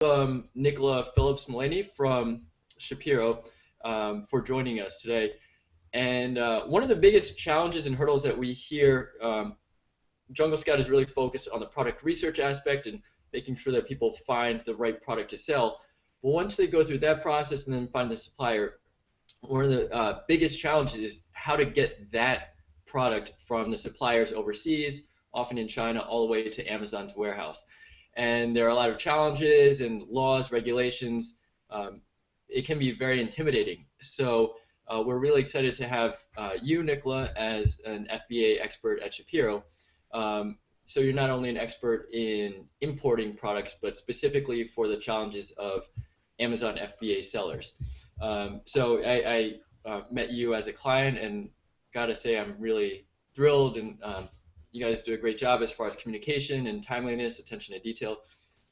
Nicola Phillips from Shapiro for joining us today. And one of the biggest challenges and hurdles that we hear, Jungle Scout is really focused on the product research aspect and making sure that people find the right product to sell. But once they go through that process and then find the supplier, one of the biggest challenges is how to get that product from the suppliers overseas, often in China, all the way to Amazon's warehouse. And there are a lot of challenges and laws, regulations. It can be very intimidating. So we're really excited to have you, Nicola, as an FBA expert at Shapiro. So you're not only an expert in importing products, but specifically for the challenges of Amazon FBA sellers. So I met you as a client, and gotta say I'm really thrilled, and you guys do a great job as far as communication and timeliness, attention to detail.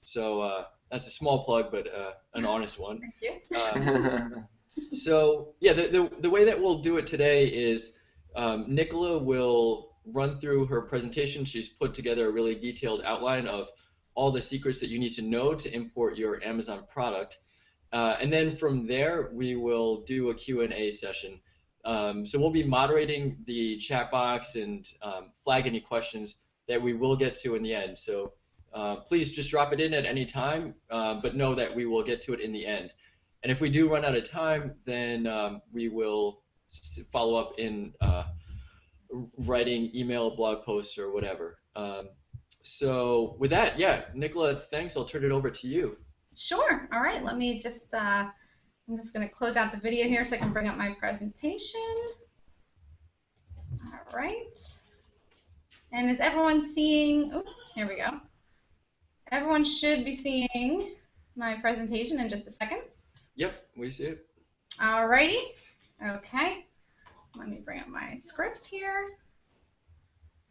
So that's a small plug, but an honest one. Thank you. So yeah, the way that we'll do it today is Nicola will run through her presentation. She's put together a really detailed outline of all the secrets that you need to know to import your Amazon product. And then from there, we will do a Q&A session. So we'll be moderating the chat box and flag any questions that we will get to in the end. So please just drop it in at any time, but know that we will get to it in the end. And if we do run out of time, then we will follow up in writing email, blog posts, or whatever. So with that, yeah, Nicola, thanks. I'll turn it over to you. Sure. All right. Let me just, I'm just going to close out the video here so I can bring up my presentation. All right. And is everyone seeing, oh, here we go. Everyone should be seeing my presentation in just a second. Yep, we see it. All righty. Okay. Let me bring up my script here.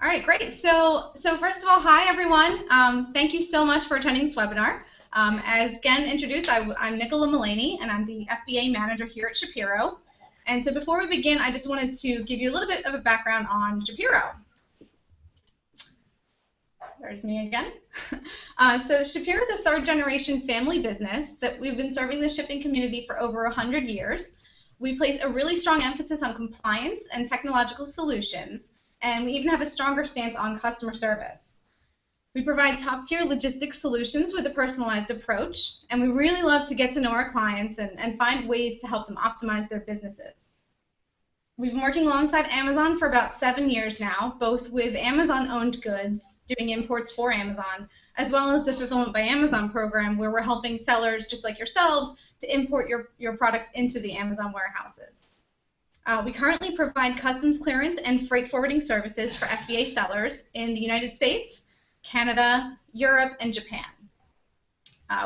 All right, great. So first of all, hi everyone. Thank you so much for attending this webinar. As Gen introduced, I'm Nicola Mullaney, and I'm the FBA manager here at Shapiro. And so before we begin, I just wanted to give you a little bit of a background on Shapiro. There's me again. So Shapiro is a third-generation family business that we've been serving the shipping community for over 100 years. We place a really strong emphasis on compliance and technological solutions, and we even have a stronger stance on customer service. We provide top-tier logistics solutions with a personalized approach, and we really love to get to know our clients and find ways to help them optimize their businesses. We've been working alongside Amazon for about 7 years now, both with Amazon-owned goods, doing imports for Amazon, as well as the Fulfillment by Amazon program, where we're helping sellers just like yourselves to import your products into the Amazon warehouses. We currently provide customs clearance and freight forwarding services for FBA sellers in the United States, Canada, Europe, and Japan.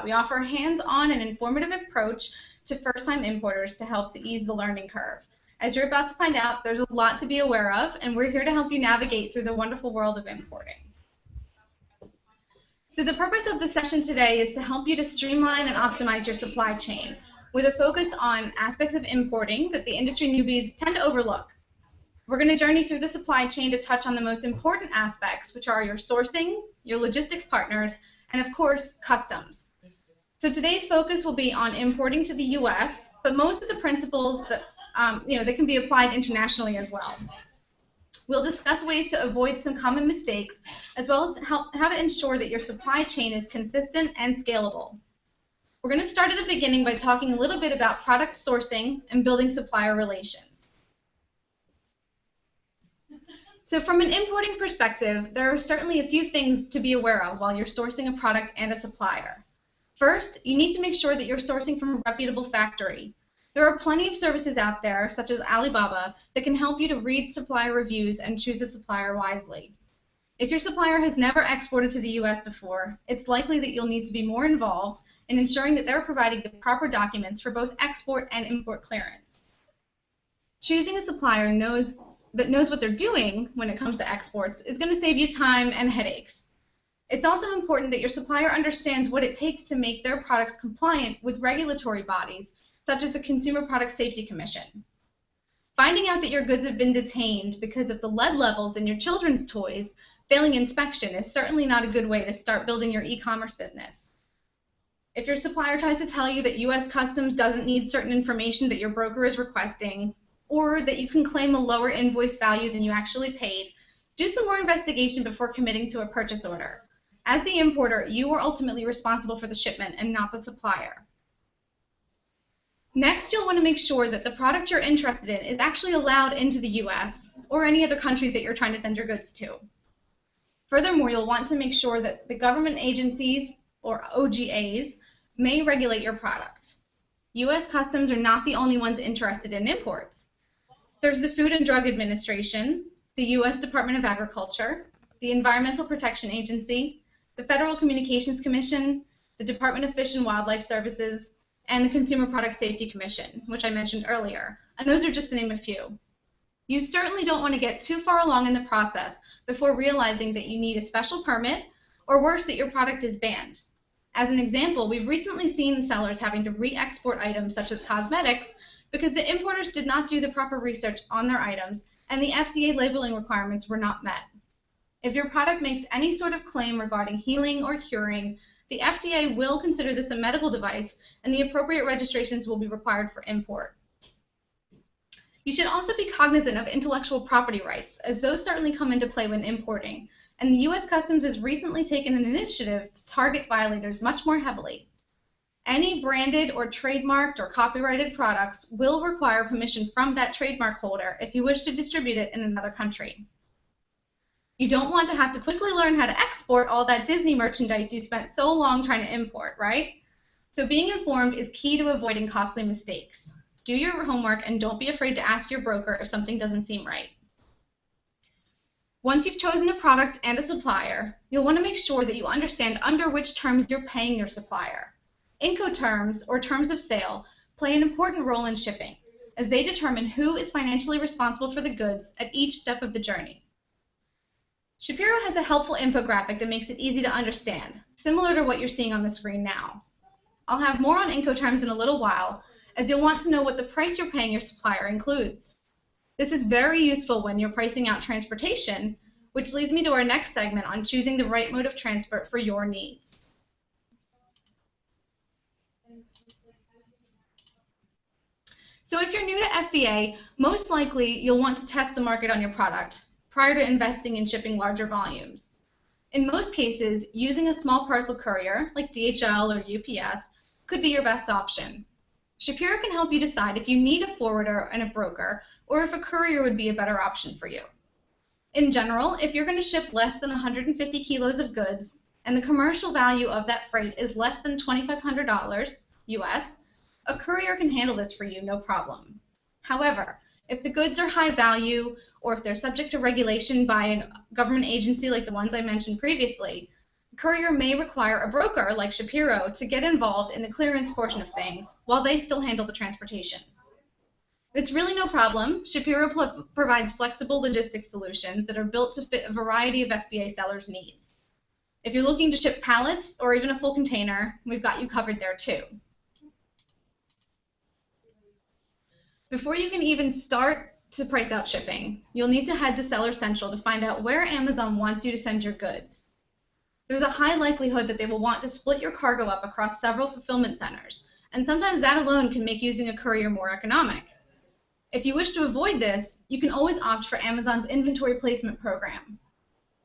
We offer a hands-on and informative approach to first-time importers to help to ease the learning curve. As you're about to find out, there's a lot to be aware of, and we're here to help you navigate through the wonderful world of importing. So the purpose of the session today is to help you to streamline and optimize your supply chain with a focus on aspects of importing that the industry newbies tend to overlook. We're going to journey through the supply chain to touch on the most important aspects, which are your sourcing, your logistics partners, and of course, customs. So today's focus will be on importing to the U.S., but most of the principles that that can be applied internationally as well. We'll discuss ways to avoid some common mistakes, as well as how to ensure that your supply chain is consistent and scalable. We're going to start at the beginning by talking a little bit about product sourcing and building supplier relations. So from an importing perspective, there are certainly a few things to be aware of while you're sourcing a product and a supplier. First, you need to make sure that you're sourcing from a reputable factory. There are plenty of services out there, such as Alibaba, that can help you to read supplier reviews and choose a supplier wisely. If your supplier has never exported to the U.S. before, it's likely that you'll need to be more involved in ensuring that they're providing the proper documents for both export and import clearance. Choosing a supplier that knows what they're doing when it comes to exports is going to save you time and headaches. It's also important that your supplier understands what it takes to make their products compliant with regulatory bodies, such as the Consumer Product Safety Commission. Finding out that your goods have been detained because of the lead levels in your children's toys failing inspection is certainly not a good way to start building your e-commerce business. If your supplier tries to tell you that U.S. Customs doesn't need certain information that your broker is requesting, or that you can claim a lower invoice value than you actually paid, do some more investigation before committing to a purchase order. As the importer, you are ultimately responsible for the shipment and not the supplier. Next, you'll want to make sure that the product you're interested in is actually allowed into the U.S. or any other countries that you're trying to send your goods to. Furthermore, you'll want to make sure that the government agencies, or OGAs, may regulate your product. U.S. Customs are not the only ones interested in imports. There's the Food and Drug Administration, the U.S. Department of Agriculture, the Environmental Protection Agency, the Federal Communications Commission, the Department of Fish and Wildlife Services, and the Consumer Product Safety Commission, which I mentioned earlier. And those are just to name a few. You certainly don't want to get too far along in the process before realizing that you need a special permit, or worse, that your product is banned. As an example, we've recently seen sellers having to re-export items such as cosmetics because the importers did not do the proper research on their items and the FDA labeling requirements were not met. If your product makes any sort of claim regarding healing or curing, the FDA will consider this a medical device and the appropriate registrations will be required for import. You should also be cognizant of intellectual property rights, as those certainly come into play when importing, and the U.S. Customs has recently taken an initiative to target violators much more heavily. Any branded or trademarked or copyrighted products will require permission from that trademark holder if you wish to distribute it in another country. You don't want to have to quickly learn how to export all that Disney merchandise you spent so long trying to import, right? So being informed is key to avoiding costly mistakes. Do your homework and don't be afraid to ask your broker if something doesn't seem right. Once you've chosen a product and a supplier, you'll want to make sure that you understand under which terms you're paying your supplier. Incoterms, or terms of sale, play an important role in shipping, as they determine who is financially responsible for the goods at each step of the journey. Shapiro has a helpful infographic that makes it easy to understand, similar to what you're seeing on the screen now. I'll have more on Incoterms in a little while, as you'll want to know what the price you're paying your supplier includes. This is very useful when you're pricing out transportation, which leads me to our next segment on choosing the right mode of transport for your needs. So if you're new to FBA, most likely you'll want to test the market on your product prior to investing in shipping larger volumes. In most cases, using a small parcel courier like DHL or UPS could be your best option. Shapiro can help you decide if you need a forwarder and a broker, or if a courier would be a better option for you. In general, if you're going to ship less than 150 kilos of goods, and the commercial value of that freight is less than $2,500 US, a courier can handle this for you, no problem. However, if the goods are high value, or if they're subject to regulation by a government agency like the ones I mentioned previously, a courier may require a broker like Shapiro to get involved in the clearance portion of things while they still handle the transportation. It's really no problem. Shapiro provides flexible logistics solutions that are built to fit a variety of FBA sellers' needs. If you're looking to ship pallets or even a full container, we've got you covered there too. Before you can even start to price out shipping, you'll need to head to Seller Central to find out where Amazon wants you to send your goods. There's a high likelihood that they will want to split your cargo up across several fulfillment centers, and sometimes that alone can make using a courier more economic. If you wish to avoid this, you can always opt for Amazon's inventory placement program.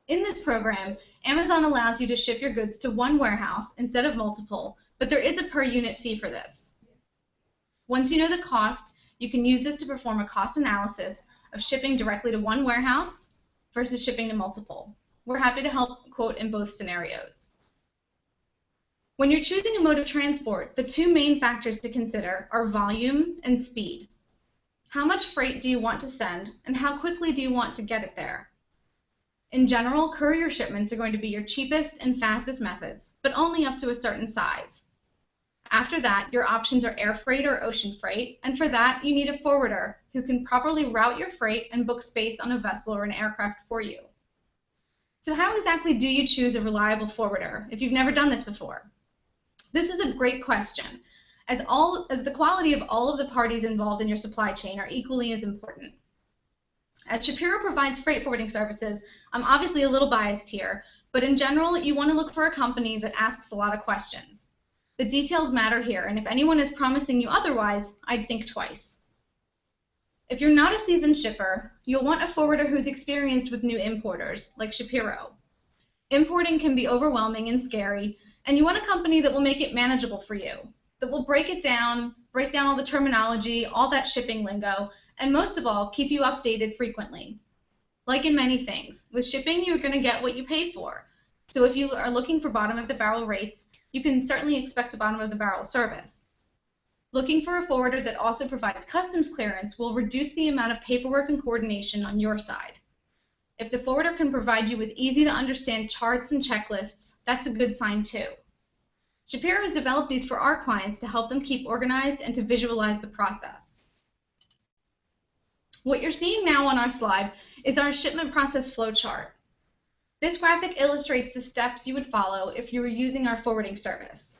In this program, Amazon allows you to ship your goods to one warehouse instead of multiple, but there is a per unit fee for this. Once you know the cost, you can use this to perform a cost analysis of shipping directly to one warehouse versus shipping to multiple. We're happy to help quote in both scenarios. When you're choosing a mode of transport, the two main factors to consider are volume and speed. How much freight do you want to send, and how quickly do you want to get it there? In general, courier shipments are going to be your cheapest and fastest methods, but only up to a certain size. After that, your options are air freight or ocean freight, and for that, you need a forwarder who can properly route your freight and book space on a vessel or an aircraft for you. So how exactly do you choose a reliable forwarder if you've never done this before? This is a great question, as the quality of all of the parties involved in your supply chain are equally as important. As Shapiro provides freight forwarding services, I'm obviously a little biased here, but in general, you want to look for a company that asks a lot of questions. The details matter here, and if anyone is promising you otherwise, I'd think twice. If you're not a seasoned shipper, you'll want a forwarder who's experienced with new importers, like Shapiro. Importing can be overwhelming and scary, and you want a company that will make it manageable for you, that will break down all the terminology, all that shipping lingo, and most of all, keep you updated frequently. Like in many things, with shipping, you're going to get what you pay for. So if you are looking for bottom-of-the-barrel rates, you can certainly expect a bottom-of-the-barrel service. Looking for a forwarder that also provides customs clearance will reduce the amount of paperwork and coordination on your side. If the forwarder can provide you with easy-to-understand charts and checklists, that's a good sign too. Shapiro has developed these for our clients to help them keep organized and to visualize the process. What you're seeing now on our slide is our shipment process flowchart. This graphic illustrates the steps you would follow if you were using our forwarding service.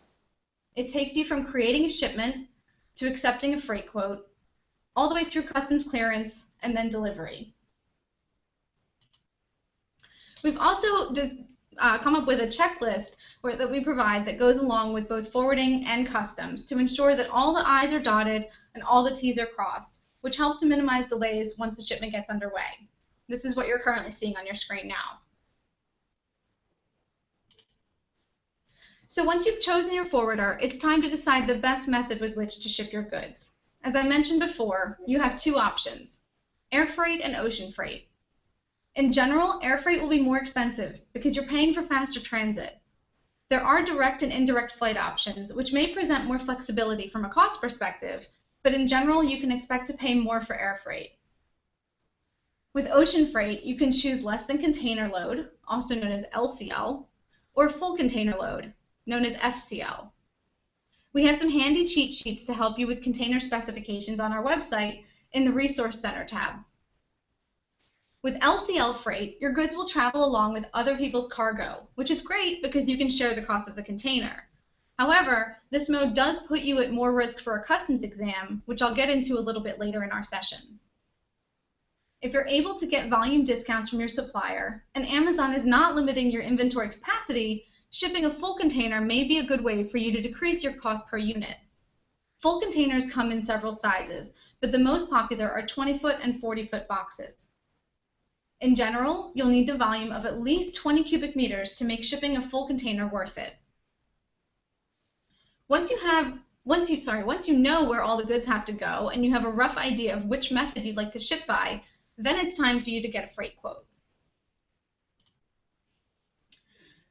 It takes you from creating a shipment to accepting a freight quote, all the way through customs clearance and then delivery. We've also come up with a checklist that we provide that goes along with both forwarding and customs to ensure that all the I's are dotted and all the T's are crossed, which helps to minimize delays once the shipment gets underway. This is what you're currently seeing on your screen now. So once you've chosen your forwarder, it's time to decide the best method with which to ship your goods. As I mentioned before, you have two options, air freight and ocean freight. In general, air freight will be more expensive because you're paying for faster transit. There are direct and indirect flight options, which may present more flexibility from a cost perspective, but in general, you can expect to pay more for air freight. With ocean freight, you can choose less than container load, also known as LCL, or full container load, known as FCL. We have some handy cheat sheets to help you with container specifications on our website in the Resource Center tab. With LCL freight, your goods will travel along with other people's cargo, which is great because you can share the cost of the container. However, this mode does put you at more risk for a customs exam, which I'll get into a little bit later in our session. If you're able to get volume discounts from your supplier, and Amazon is not limiting your inventory capacity, shipping a full container may be a good way for you to decrease your cost per unit. Full containers come in several sizes, but the most popular are 20-foot and 40-foot boxes. In general, you'll need a volume of at least 20 cubic meters to make shipping a full container worth it. Once you know where all the goods have to go and you have a rough idea of which method you'd like to ship by, then it's time for you to get a freight quote.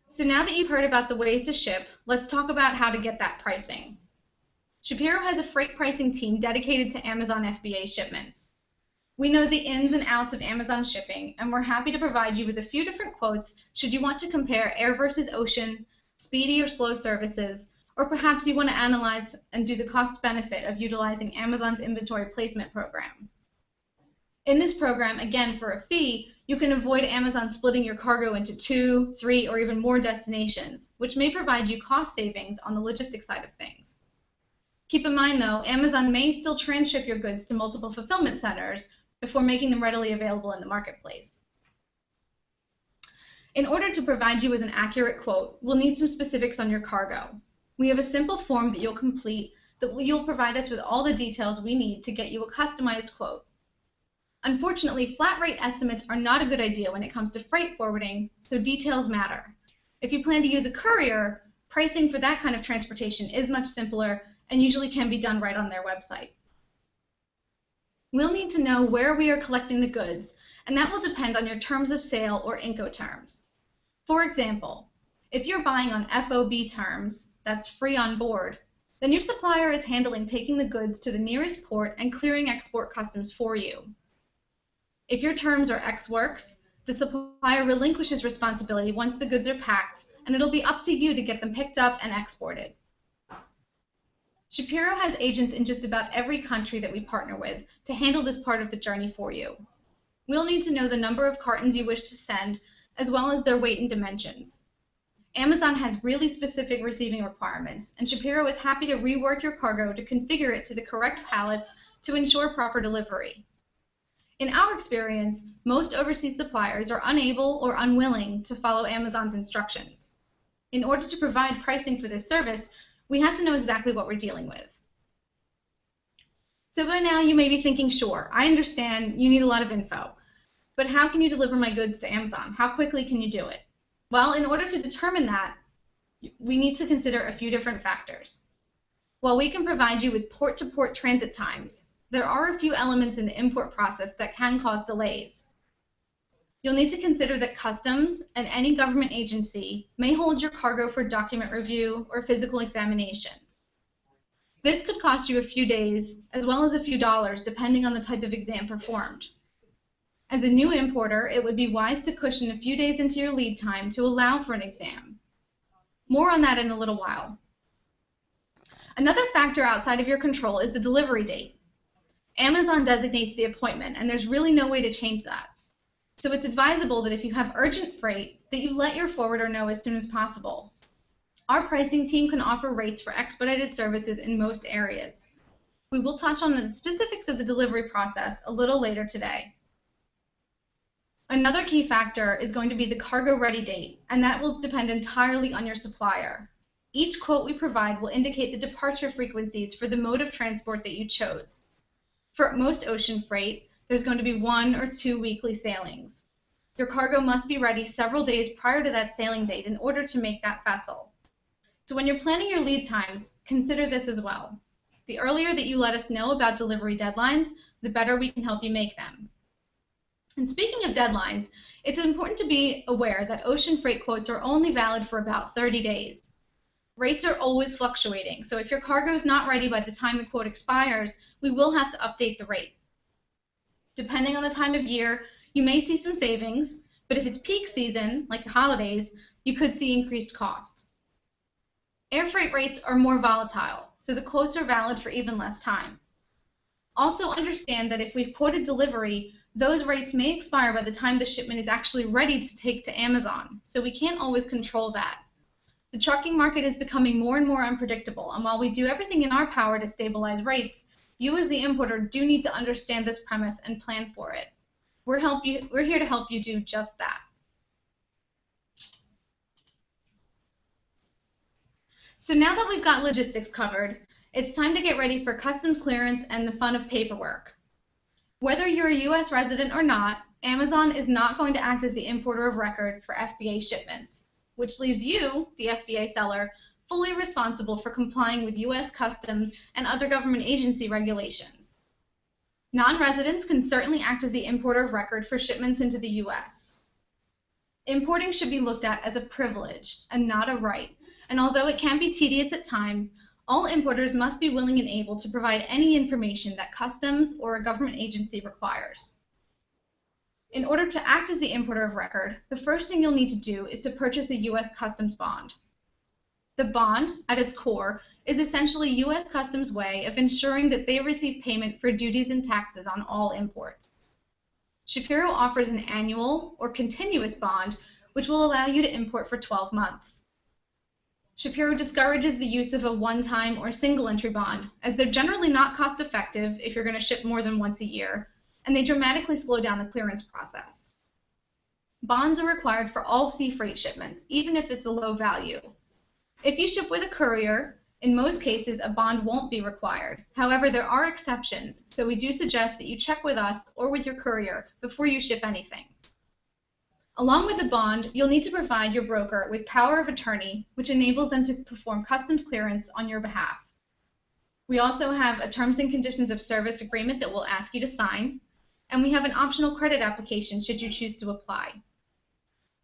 So now that you've heard about the ways to ship, let's talk about how to get that pricing. Shapiro has a freight pricing team dedicated to Amazon FBA shipments. We know the ins and outs of Amazon shipping, and we're happy to provide you with a few different quotes should you want to compare air versus ocean, speedy or slow services, or perhaps you want to analyze and do the cost benefit of utilizing Amazon's inventory placement program. In this program, again for a fee, you can avoid Amazon splitting your cargo into 2, 3, or even more destinations, which may provide you cost savings on the logistics side of things. Keep in mind though, Amazon may still transship your goods to multiple fulfillment centers before making them readily available in the marketplace. In order to provide you with an accurate quote, we'll need some specifics on your cargo. We have a simple form that you'll complete that you'll provide us with all the details we need to get you a customized quote. Unfortunately, flat rate estimates are not a good idea when it comes to freight forwarding, so details matter. If you plan to use a courier, pricing for that kind of transportation is much simpler and usually can be done right on their website. We'll need to know where we are collecting the goods, and that will depend on your terms of sale or Incoterms. For example, if you're buying on FOB terms, that's free on board, then your supplier is handling taking the goods to the nearest port and clearing export customs for you. If your terms are ex works, the supplier relinquishes responsibility once the goods are packed, and it'll be up to you to get them picked up and exported. Shapiro has agents in just about every country that we partner with to handle this part of the journey for you. We'll need to know the number of cartons you wish to send, as well as their weight and dimensions. Amazon has really specific receiving requirements, and Shapiro is happy to rework your cargo to configure it to the correct pallets to ensure proper delivery. In our experience, most overseas suppliers are unable or unwilling to follow Amazon's instructions. In order to provide pricing for this service, We have to know exactly what we're dealing with. So by now you may be thinking, sure, I understand you need a lot of info, but how can you deliver my goods to Amazon? How quickly can you do it? Well, in order to determine that, we need to consider a few different factors. While we can provide you with port-to-port transit times, there are a few elements in the import process that can cause delays. You'll need to consider that customs and any government agency may hold your cargo for document review or physical examination. This could cost you a few days as well as a few dollars depending on the type of exam performed. As a new importer, it would be wise to cushion a few days into your lead time to allow for an exam. More on that in a little while. Another factor outside of your control is the delivery date. Amazon designates the appointment, and there's really no way to change that. So it's advisable that if you have urgent freight, that you let your forwarder know as soon as possible. Our pricing team can offer rates for expedited services in most areas. We will touch on the specifics of the delivery process a little later today. Another key factor is going to be the cargo ready date, and that will depend entirely on your supplier. Each quote we provide will indicate the departure frequencies for the mode of transport that you chose. For most ocean freight, there's going to be 1 or 2 weekly sailings. Your cargo must be ready several days prior to that sailing date in order to make that vessel. So when you're planning your lead times, consider this as well. The earlier that you let us know about delivery deadlines, the better we can help you make them. And speaking of deadlines, it's important to be aware that ocean freight quotes are only valid for about 30 days. Rates are always fluctuating, so if your cargo is not ready by the time the quote expires, we will have to update the rate. Depending on the time of year, you may see some savings, but if it's peak season, like the holidays, you could see increased cost. Air freight rates are more volatile, so the quotes are valid for even less time. Also understand that if we've quoted delivery, those rates may expire by the time the shipment is actually ready to take to Amazon, so we can't always control that. The trucking market is becoming more and more unpredictable, and while we do everything in our power to stabilize rates, you as the importer do need to understand this premise and plan for it. We're here to help you do just that. So now that we've got logistics covered, it's time to get ready for customs clearance and the fun of paperwork. Whether you're a U.S. resident or not, Amazon is not going to act as the importer of record for FBA shipments, which leaves you, the FBA seller, fully responsible for complying with U.S. customs and other government agency regulations. Non-residents can certainly act as the importer of record for shipments into the U.S. Importing should be looked at as a privilege and not a right, and although it can be tedious at times, all importers must be willing and able to provide any information that customs or a government agency requires. In order to act as the importer of record, the first thing you'll need to do is to purchase a U.S. Customs bond. The bond, at its core, is essentially U.S. Customs' way of ensuring that they receive payment for duties and taxes on all imports. Shapiro offers an annual or continuous bond, which will allow you to import for 12 months. Shapiro discourages the use of a one-time or single-entry bond, as they're generally not cost-effective if you're going to ship more than once a year, and they dramatically slow down the clearance process. Bonds are required for all sea freight shipments, even if it's a low value. If you ship with a courier, in most cases a bond won't be required. However, there are exceptions, so we do suggest that you check with us or with your courier before you ship anything. Along with the bond, you'll need to provide your broker with power of attorney, which enables them to perform customs clearance on your behalf. We also have a terms and conditions of service agreement that we'll ask you to sign, and we have an optional credit application should you choose to apply.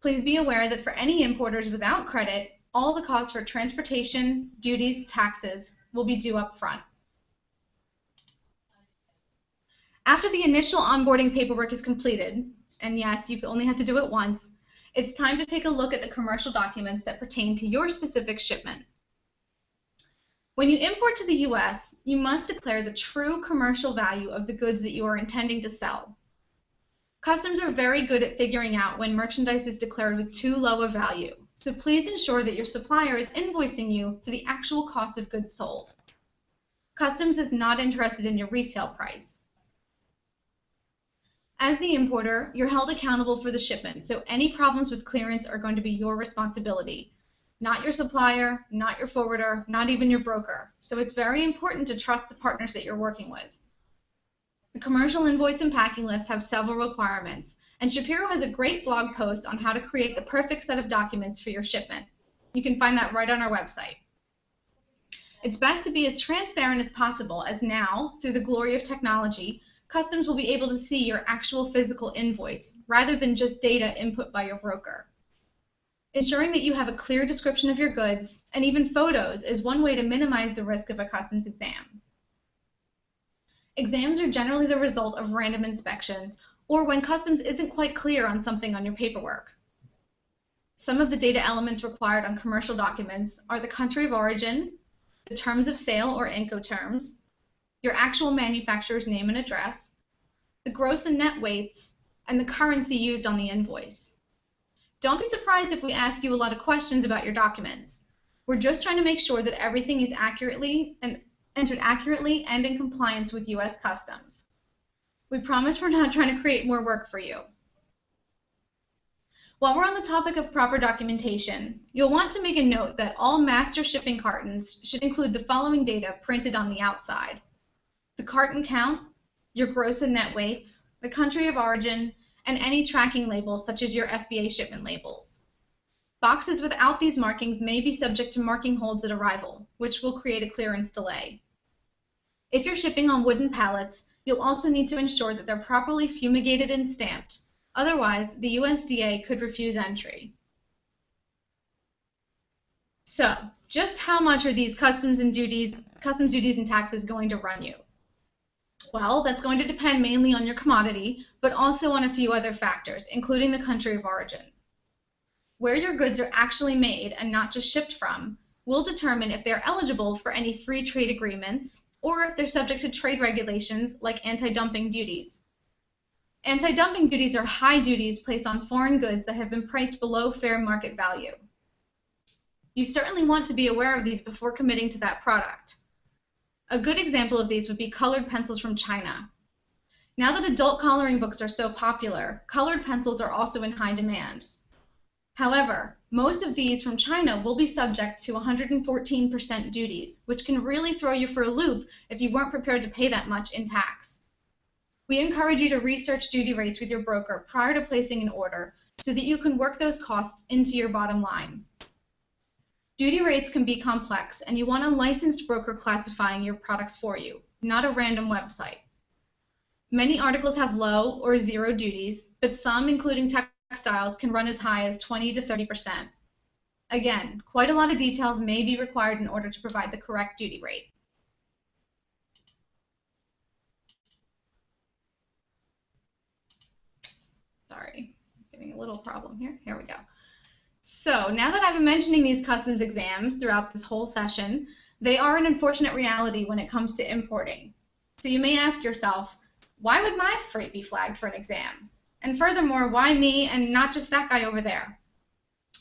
Please be aware that for any importers without credit, all the costs for transportation, duties, taxes will be due up front. After the initial onboarding paperwork is completed, and yes, you only have to do it once, it's time to take a look at the commercial documents that pertain to your specific shipment. When you import to the U.S., you must declare the true commercial value of the goods that you are intending to sell. Customs are very good at figuring out when merchandise is declared with too low a value, so please ensure that your supplier is invoicing you for the actual cost of goods sold. Customs is not interested in your retail price. As the importer, you're held accountable for the shipment, so any problems with clearance are going to be your responsibility. not your supplier, not your forwarder, not even your broker. So it's very important to trust the partners that you're working with. The commercial invoice and packing list have several requirements, and Shapiro has a great blog post on how to create the perfect set of documents for your shipment. You can find that right on our website. It's best to be as transparent as possible, as now, through the glory of technology, customs will be able to see your actual physical invoice rather than just data input by your broker. Ensuring that you have a clear description of your goods and even photos is one way to minimize the risk of a customs exam. Exams are generally the result of random inspections or when customs isn't quite clear on something on your paperwork. Some of the data elements required on commercial documents are the country of origin, the terms of sale or Incoterms, your actual manufacturer's name and address, the gross and net weights, and the currency used on the invoice. Don't be surprised if we ask you a lot of questions about your documents. We're just trying to make sure that everything is entered accurately and in compliance with U.S. Customs. We promise we're not trying to create more work for you. While we're on the topic of proper documentation, you'll want to make a note that all master shipping cartons should include the following data printed on the outside: the carton count, your gross and net weights, the country of origin, and any tracking labels such as your FBA shipment labels. Boxes without these markings may be subject to marking holds at arrival, which will create a clearance delay. If you're shipping on wooden pallets, you'll also need to ensure that they're properly fumigated and stamped. Otherwise, the USDA could refuse entry. So, just how much are these customs duties and taxes going to run you? Well, that's going to depend mainly on your commodity, but also on a few other factors, including the country of origin. Where your goods are actually made and not just shipped from will determine if they're eligible for any free trade agreements or if they're subject to trade regulations like anti-dumping duties. Anti-dumping duties are high duties placed on foreign goods that have been priced below fair market value. You certainly want to be aware of these before committing to that product. A good example of these would be colored pencils from China. Now that adult coloring books are so popular, colored pencils are also in high demand. However, most of these from China will be subject to 114% duties, which can really throw you for a loop if you weren't prepared to pay that much in tax. We encourage you to research duty rates with your broker prior to placing an order so that you can work those costs into your bottom line. Duty rates can be complex, and you want a licensed broker classifying your products for you, not a random website. Many articles have low or zero duties, but some, including textiles, can run as high as 20 to 30%. Again, quite a lot of details may be required in order to provide the correct duty rate. Sorry, I'm getting a little problem here. Here we go. So now that I've been mentioning these customs exams throughout this whole session, they are an unfortunate reality when it comes to importing. So you may ask yourself, why would my freight be flagged for an exam? And furthermore, why me and not just that guy over there?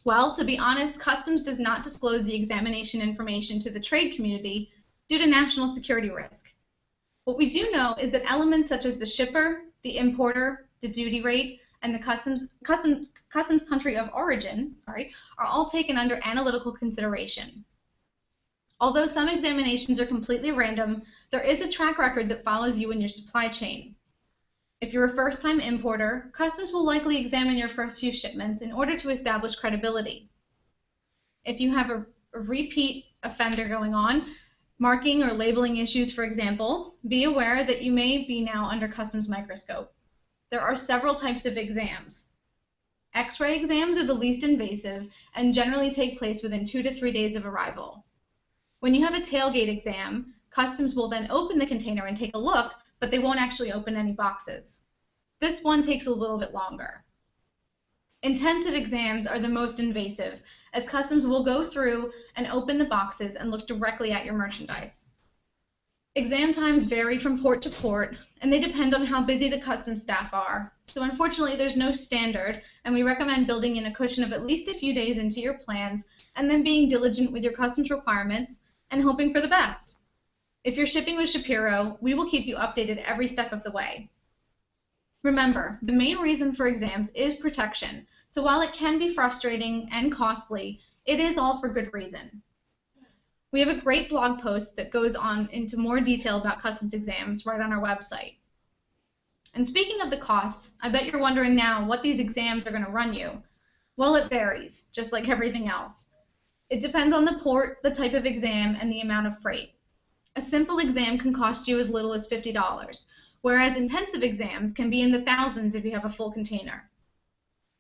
Well, to be honest, customs does not disclose the examination information to the trade community due to national security risk. What we do know is that elements such as the shipper, the importer, the duty rate, and the customs country of origin, are all taken under analytical consideration. Although some examinations are completely random, there is a track record that follows you in your supply chain. If you're a first-time importer, customs will likely examine your first few shipments in order to establish credibility. If you have a repeat offender going on, marking or labeling issues, for example, be aware that you may be now under customs microscope. There are several types of exams. X-ray exams are the least invasive and generally take place within 2 to 3 days of arrival. When you have a tailgate exam, customs will then open the container and take a look, but they won't actually open any boxes. This one takes a little bit longer. Intensive exams are the most invasive, as customs will go through and open the boxes and look directly at your merchandise. Exam times vary from port to port, and they depend on how busy the customs staff are. So unfortunately, there's no standard, and we recommend building in a cushion of at least a few days into your plans, and then being diligent with your customs requirements and hoping for the best. If you're shipping with Shapiro, we will keep you updated every step of the way. Remember, the main reason for exams is protection, so while it can be frustrating and costly, It is all for good reason. We have a great blog post that goes on into more detail about customs exams right on our website. And speaking of the costs, I bet you're wondering now what these exams are going to run you. Well, it varies, just like everything else. It depends on the port, the type of exam, and the amount of freight. A simple exam can cost you as little as $50, whereas intensive exams can be in the thousands if you have a full container.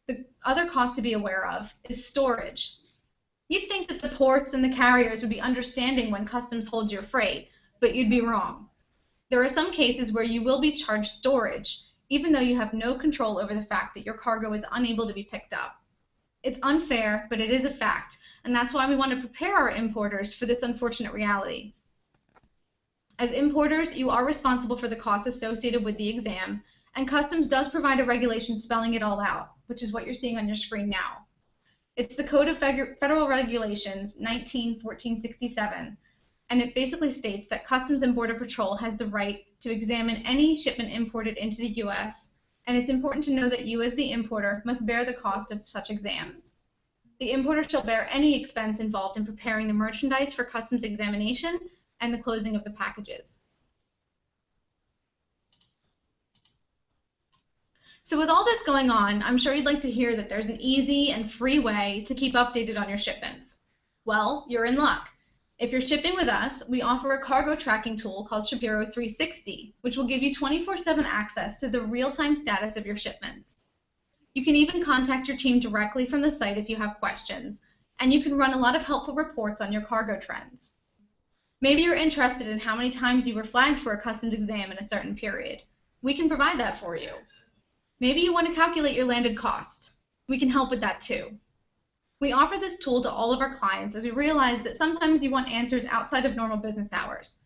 The other cost to be aware of is storage. You'd think that the ports and the carriers would be understanding when customs holds your freight, but you'd be wrong. There are some cases where you will be charged storage, even though you have no control over the fact that your cargo is unable to be picked up. It's unfair, but it is a fact, and that's why we want to prepare our importers for this unfortunate reality. As importers, you are responsible for the costs associated with the exam, and Customs does provide a regulation spelling it all out, which is what you're seeing on your screen now. It's the Code of Federal Regulations 19-1467, and it basically states that Customs and Border Patrol has the right to examine any shipment imported into the U.S., and it's important to know that you as the importer must bear the cost of such exams. The importer shall bear any expense involved in preparing the merchandise for Customs examination and the closing of the packages. So with all this going on, I'm sure you'd like to hear that there's an easy and free way to keep updated on your shipments. Well, you're in luck. If you're shipping with us, we offer a cargo tracking tool called Shapiro 360, which will give you 24/7 access to the real-time status of your shipments. You can even contact your team directly from the site if you have questions, and you can run a lot of helpful reports on your cargo trends. Maybe you're interested in how many times you were flagged for a customs exam in a certain period. We can provide that for you. Maybe you want to calculate your landed cost. We can help with that too. We offer this tool to all of our clients as we realize that sometimes you want answers outside of normal business hours.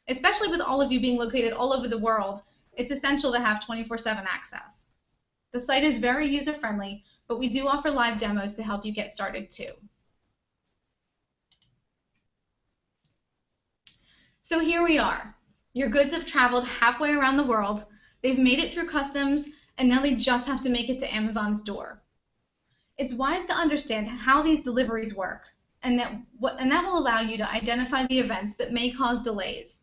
Especially with all of you being located all over the world, it's essential to have 24/7 access. The site is very user-friendly, but we do offer live demos to help you get started too. So here we are. Your goods have traveled halfway around the world, they've made it through customs, and now they just have to make it to Amazon's door. It's wise to understand how these deliveries work, and that will allow you to identify the events that may cause delays.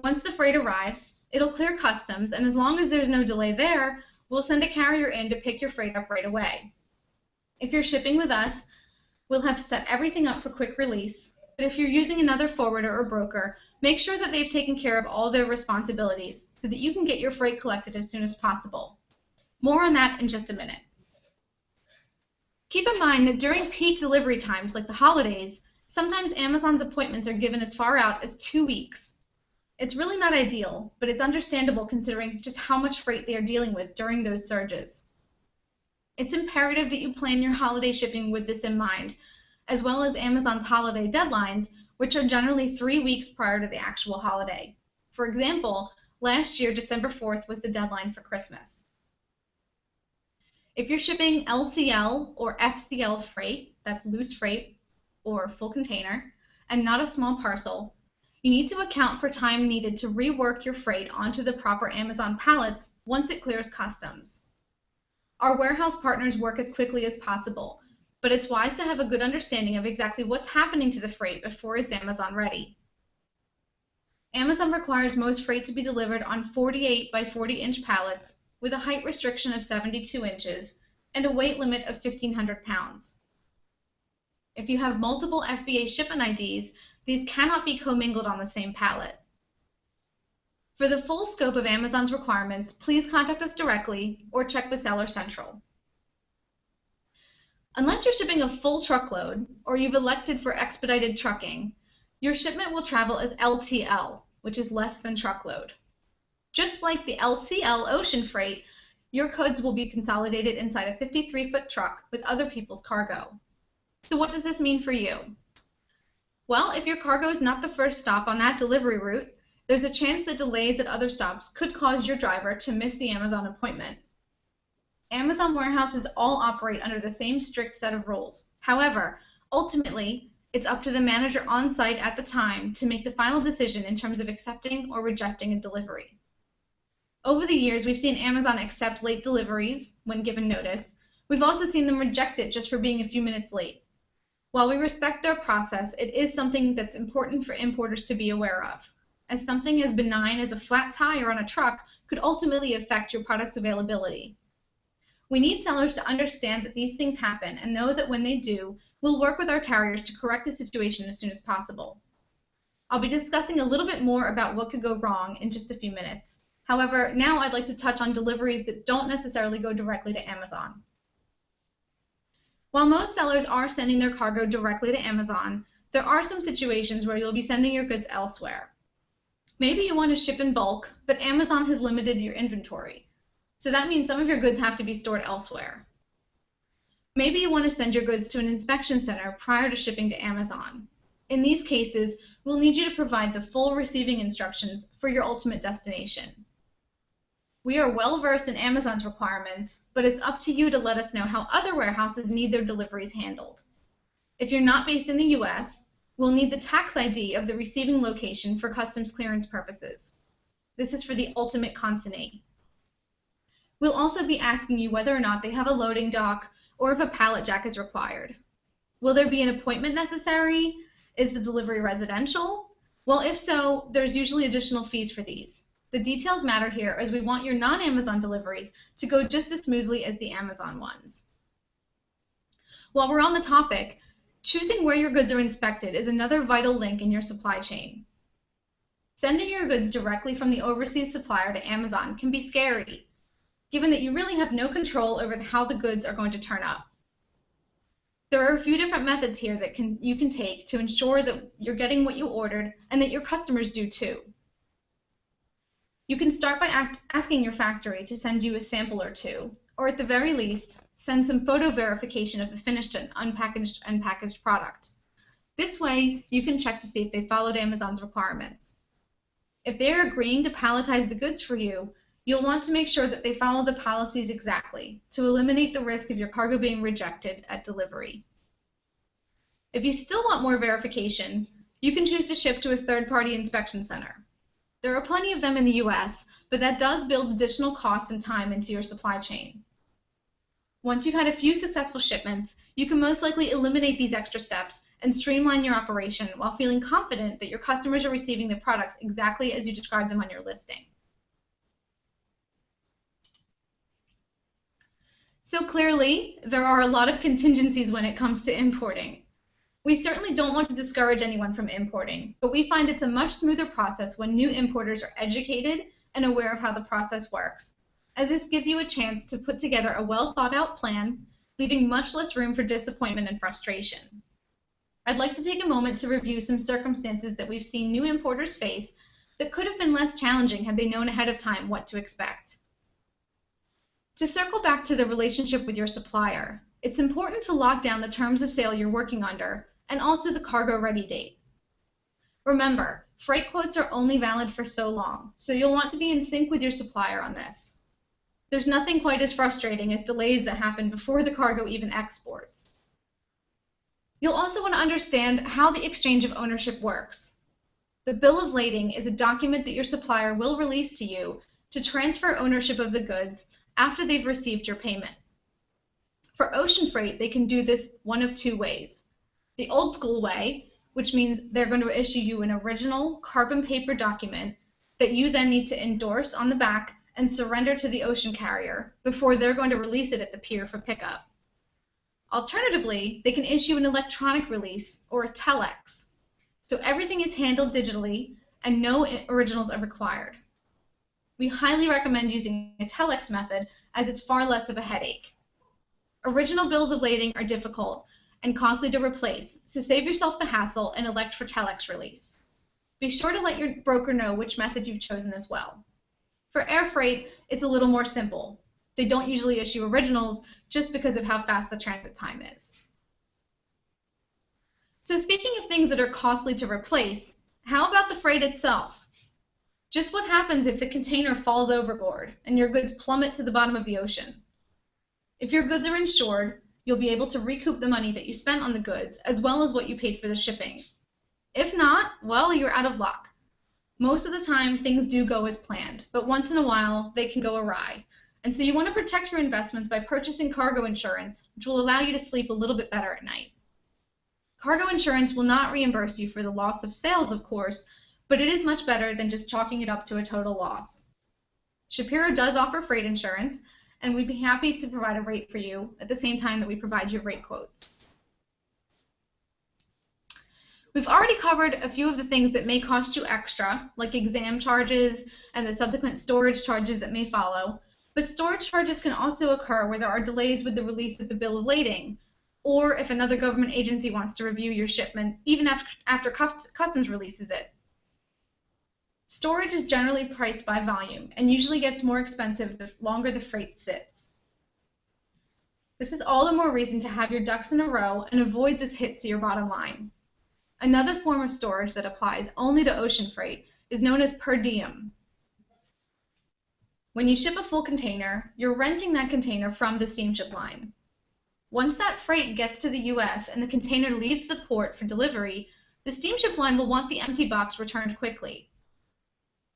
Once the freight arrives, it'll clear customs, and as long as there's no delay there, we'll send a carrier in to pick your freight up right away. If you're shipping with us, we'll have set everything up for quick release, but if you're using another forwarder or broker, make sure that they've taken care of all their responsibilities so that you can get your freight collected as soon as possible. More on that in just a minute. Keep in mind that during peak delivery times like the holidays, sometimes Amazon's appointments are given as far out as 2 weeks. It's really not ideal, but it's understandable considering just how much freight they are dealing with during those surges. It's imperative that you plan your holiday shipping with this in mind, as well as Amazon's holiday deadlines, which are generally 3 weeks prior to the actual holiday. For example, last year, December 4th was the deadline for Christmas. If you're shipping LCL or FCL freight, that's loose freight or full container, and not a small parcel, you need to account for time needed to rework your freight onto the proper Amazon pallets once it clears customs. Our warehouse partners work as quickly as possible, but it's wise to have a good understanding of exactly what's happening to the freight before it's Amazon ready. Amazon requires most freight to be delivered on 48 by 40 inch pallets with a height restriction of 72 inches and a weight limit of 1,500 pounds. If you have multiple FBA shipment IDs, these cannot be commingled on the same pallet. For the full scope of Amazon's requirements, please contact us directly or check with Seller Central. Unless you're shipping a full truckload or you've elected for expedited trucking, your shipment will travel as LTL, which is less than truckload. Just like the LCL ocean freight, your goods will be consolidated inside a 53-foot truck with other people's cargo. So what does this mean for you? Well, if your cargo is not the first stop on that delivery route, there's a chance that delays at other stops could cause your driver to miss the Amazon appointment. Amazon warehouses all operate under the same strict set of rules. However, ultimately, it's up to the manager on site at the time to make the final decision in terms of accepting or rejecting a delivery. Over the years, we've seen Amazon accept late deliveries when given notice. We've also seen them reject it just for being a few minutes late. While we respect their process, it is something that's important for importers to be aware of, as something as benign as a flat tire on a truck could ultimately affect your product's availability. We need sellers to understand that these things happen and know that when they do, we'll work with our carriers to correct the situation as soon as possible. I'll be discussing a little bit more about what could go wrong in just a few minutes. However, now I'd like to touch on deliveries that don't necessarily go directly to Amazon. While most sellers are sending their cargo directly to Amazon, there are some situations where you'll be sending your goods elsewhere. Maybe you want to ship in bulk, but Amazon has limited your inventory. So that means some of your goods have to be stored elsewhere. Maybe you want to send your goods to an inspection center prior to shipping to Amazon. In these cases, we'll need you to provide the full receiving instructions for your ultimate destination. We are well versed in Amazon's requirements, but it's up to you to let us know how other warehouses need their deliveries handled. If you're not based in the US, we'll need the tax ID of the receiving location for customs clearance purposes. This is for the ultimate consignee. We'll also be asking you whether or not they have a loading dock or if a pallet jack is required. Will there be an appointment necessary? Is the delivery residential? Well, if so, there's usually additional fees for these. The details matter here as we want your non-Amazon deliveries to go just as smoothly as the Amazon ones. While we're on the topic, choosing where your goods are inspected is another vital link in your supply chain. Sending your goods directly from the overseas supplier to Amazon can be scary, given that you really have no control over how the goods are going to turn up. There are a few different methods here that you can take to ensure that you're getting what you ordered and that your customers do too. You can start by asking your factory to send you a sample or two, or at the very least, send some photo verification of the finished and unpackaged and packaged product. This way, you can check to see if they followed Amazon's requirements. If they are agreeing to palletize the goods for you, you'll want to make sure that they follow the policies exactly to eliminate the risk of your cargo being rejected at delivery. If you still want more verification, you can choose to ship to a third-party inspection center. There are plenty of them in the US, but that does build additional costs and time into your supply chain. Once you've had a few successful shipments, you can most likely eliminate these extra steps and streamline your operation while feeling confident that your customers are receiving the products exactly as you described them on your listing. So clearly, there are a lot of contingencies when it comes to importing. We certainly don't want to discourage anyone from importing, but we find it's a much smoother process when new importers are educated and aware of how the process works, as this gives you a chance to put together a well-thought-out plan, leaving much less room for disappointment and frustration. I'd like to take a moment to review some circumstances that we've seen new importers face that could have been less challenging had they known ahead of time what to expect. To circle back to the relationship with your supplier, it's important to lock down the terms of sale you're working under and also the cargo ready date. Remember, freight quotes are only valid for so long, so you'll want to be in sync with your supplier on this. There's nothing quite as frustrating as delays that happen before the cargo even exports. You'll also want to understand how the exchange of ownership works. The bill of lading is a document that your supplier will release to you to transfer ownership of the goods after they've received your payment. For ocean freight, they can do this one of two ways. The old school way, which means they're going to issue you an original carbon paper document that you then need to endorse on the back and surrender to the ocean carrier before they're going to release it at the pier for pickup. Alternatively, they can issue an electronic release or a telex. So everything is handled digitally and no originals are required. We highly recommend using a telex method as it's far less of a headache. Original bills of lading are difficult and costly to replace, so save yourself the hassle and elect for telex release. Be sure to let your broker know which method you've chosen as well. For air freight, it's a little more simple. They don't usually issue originals just because of how fast the transit time is. So speaking of things that are costly to replace, how about the freight itself? Just what happens if the container falls overboard and your goods plummet to the bottom of the ocean? If your goods are insured, you'll be able to recoup the money that you spent on the goods as well as what you paid for the shipping. If not, well, you're out of luck. Most of the time, things do go as planned, but once in a while, they can go awry. And so you want to protect your investments by purchasing cargo insurance, which will allow you to sleep a little bit better at night. Cargo insurance will not reimburse you for the loss of sales, of course, but it is much better than just chalking it up to a total loss. Shapiro does offer freight insurance, and we'd be happy to provide a rate for you at the same time that we provide you rate quotes. We've already covered a few of the things that may cost you extra, like exam charges and the subsequent storage charges that may follow, but storage charges can also occur where there are delays with the release of the bill of lading, or if another government agency wants to review your shipment, even after customs releases it. Storage is generally priced by volume and usually gets more expensive the longer the freight sits. This is all the more reason to have your ducks in a row and avoid this hit to your bottom line. Another form of storage that applies only to ocean freight is known as per diem. When you ship a full container, you're renting that container from the steamship line. Once that freight gets to the U.S. and the container leaves the port for delivery, the steamship line will want the empty box returned quickly.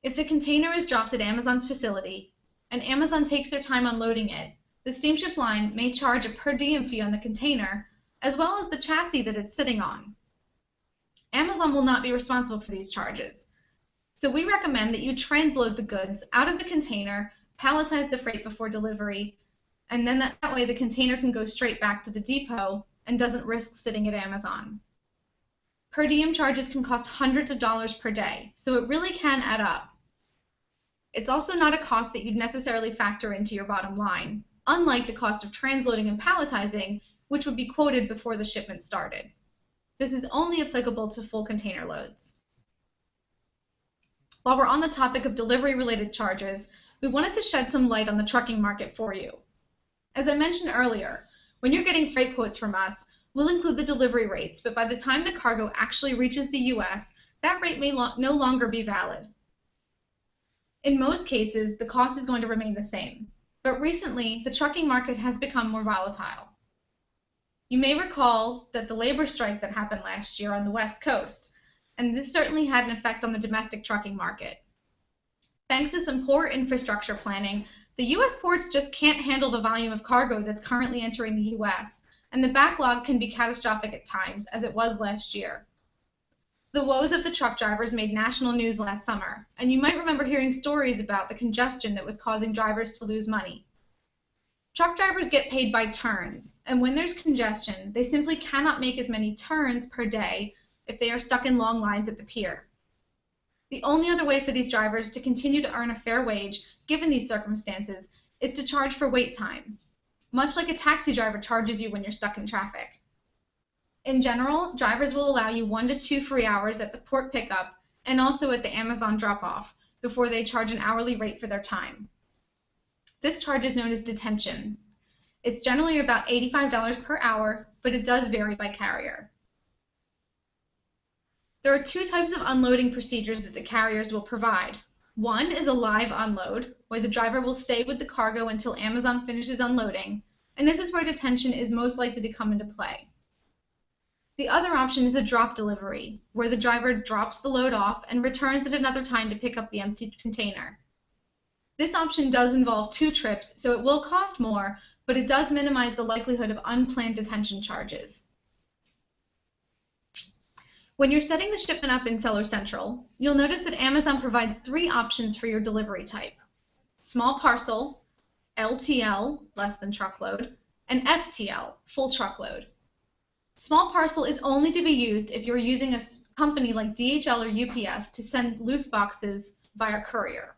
If the container is dropped at Amazon's facility and Amazon takes their time unloading it, the steamship line may charge a per diem fee on the container as well as the chassis that it's sitting on. Amazon will not be responsible for these charges. So we recommend that you transload the goods out of the container, palletize the freight before delivery, and then that way the container can go straight back to the depot and doesn't risk sitting at Amazon. Per diem charges can cost hundreds of dollars per day, so it really can add up. It's also not a cost that you'd necessarily factor into your bottom line, unlike the cost of transloading and palletizing, which would be quoted before the shipment started. This is only applicable to full container loads. While we're on the topic of delivery-related charges, we wanted to shed some light on the trucking market for you. As I mentioned earlier, when you're getting freight quotes from us, we'll include the delivery rates, but by the time the cargo actually reaches the U.S., that rate may no longer be valid. In most cases, the cost is going to remain the same, but recently, the trucking market has become more volatile. You may recall that the labor strike that happened last year on the West Coast, and this certainly had an effect on the domestic trucking market. Thanks to some poor infrastructure planning, the U.S. ports just can't handle the volume of cargo that's currently entering the U.S., and the backlog can be catastrophic at times, as it was last year. The woes of the truck drivers made national news last summer, and you might remember hearing stories about the congestion that was causing drivers to lose money. Truck drivers get paid by turns, and when there's congestion, they simply cannot make as many turns per day if they are stuck in long lines at the pier. The only other way for these drivers to continue to earn a fair wage, given these circumstances, is to charge for wait time, much like a taxi driver charges you when you're stuck in traffic. In general, drivers will allow you 1 to 2 free hours at the port pickup and also at the Amazon drop-off before they charge an hourly rate for their time. This charge is known as detention. It's generally about $85 per hour, but it does vary by carrier. There are 2 types of unloading procedures that the carriers will provide. One is a live unload, where the driver will stay with the cargo until Amazon finishes unloading, and this is where detention is most likely to come into play. The other option is a drop delivery, where the driver drops the load off and returns at another time to pick up the empty container. This option does involve 2 trips, so it will cost more, but it does minimize the likelihood of unplanned detention charges. When you're setting the shipment up in Seller Central, you'll notice that Amazon provides 3 options for your delivery type: small parcel, LTL, less than truckload, and FTL, full truckload. Small parcel is only to be used if you're using a company like DHL or UPS to send loose boxes via courier.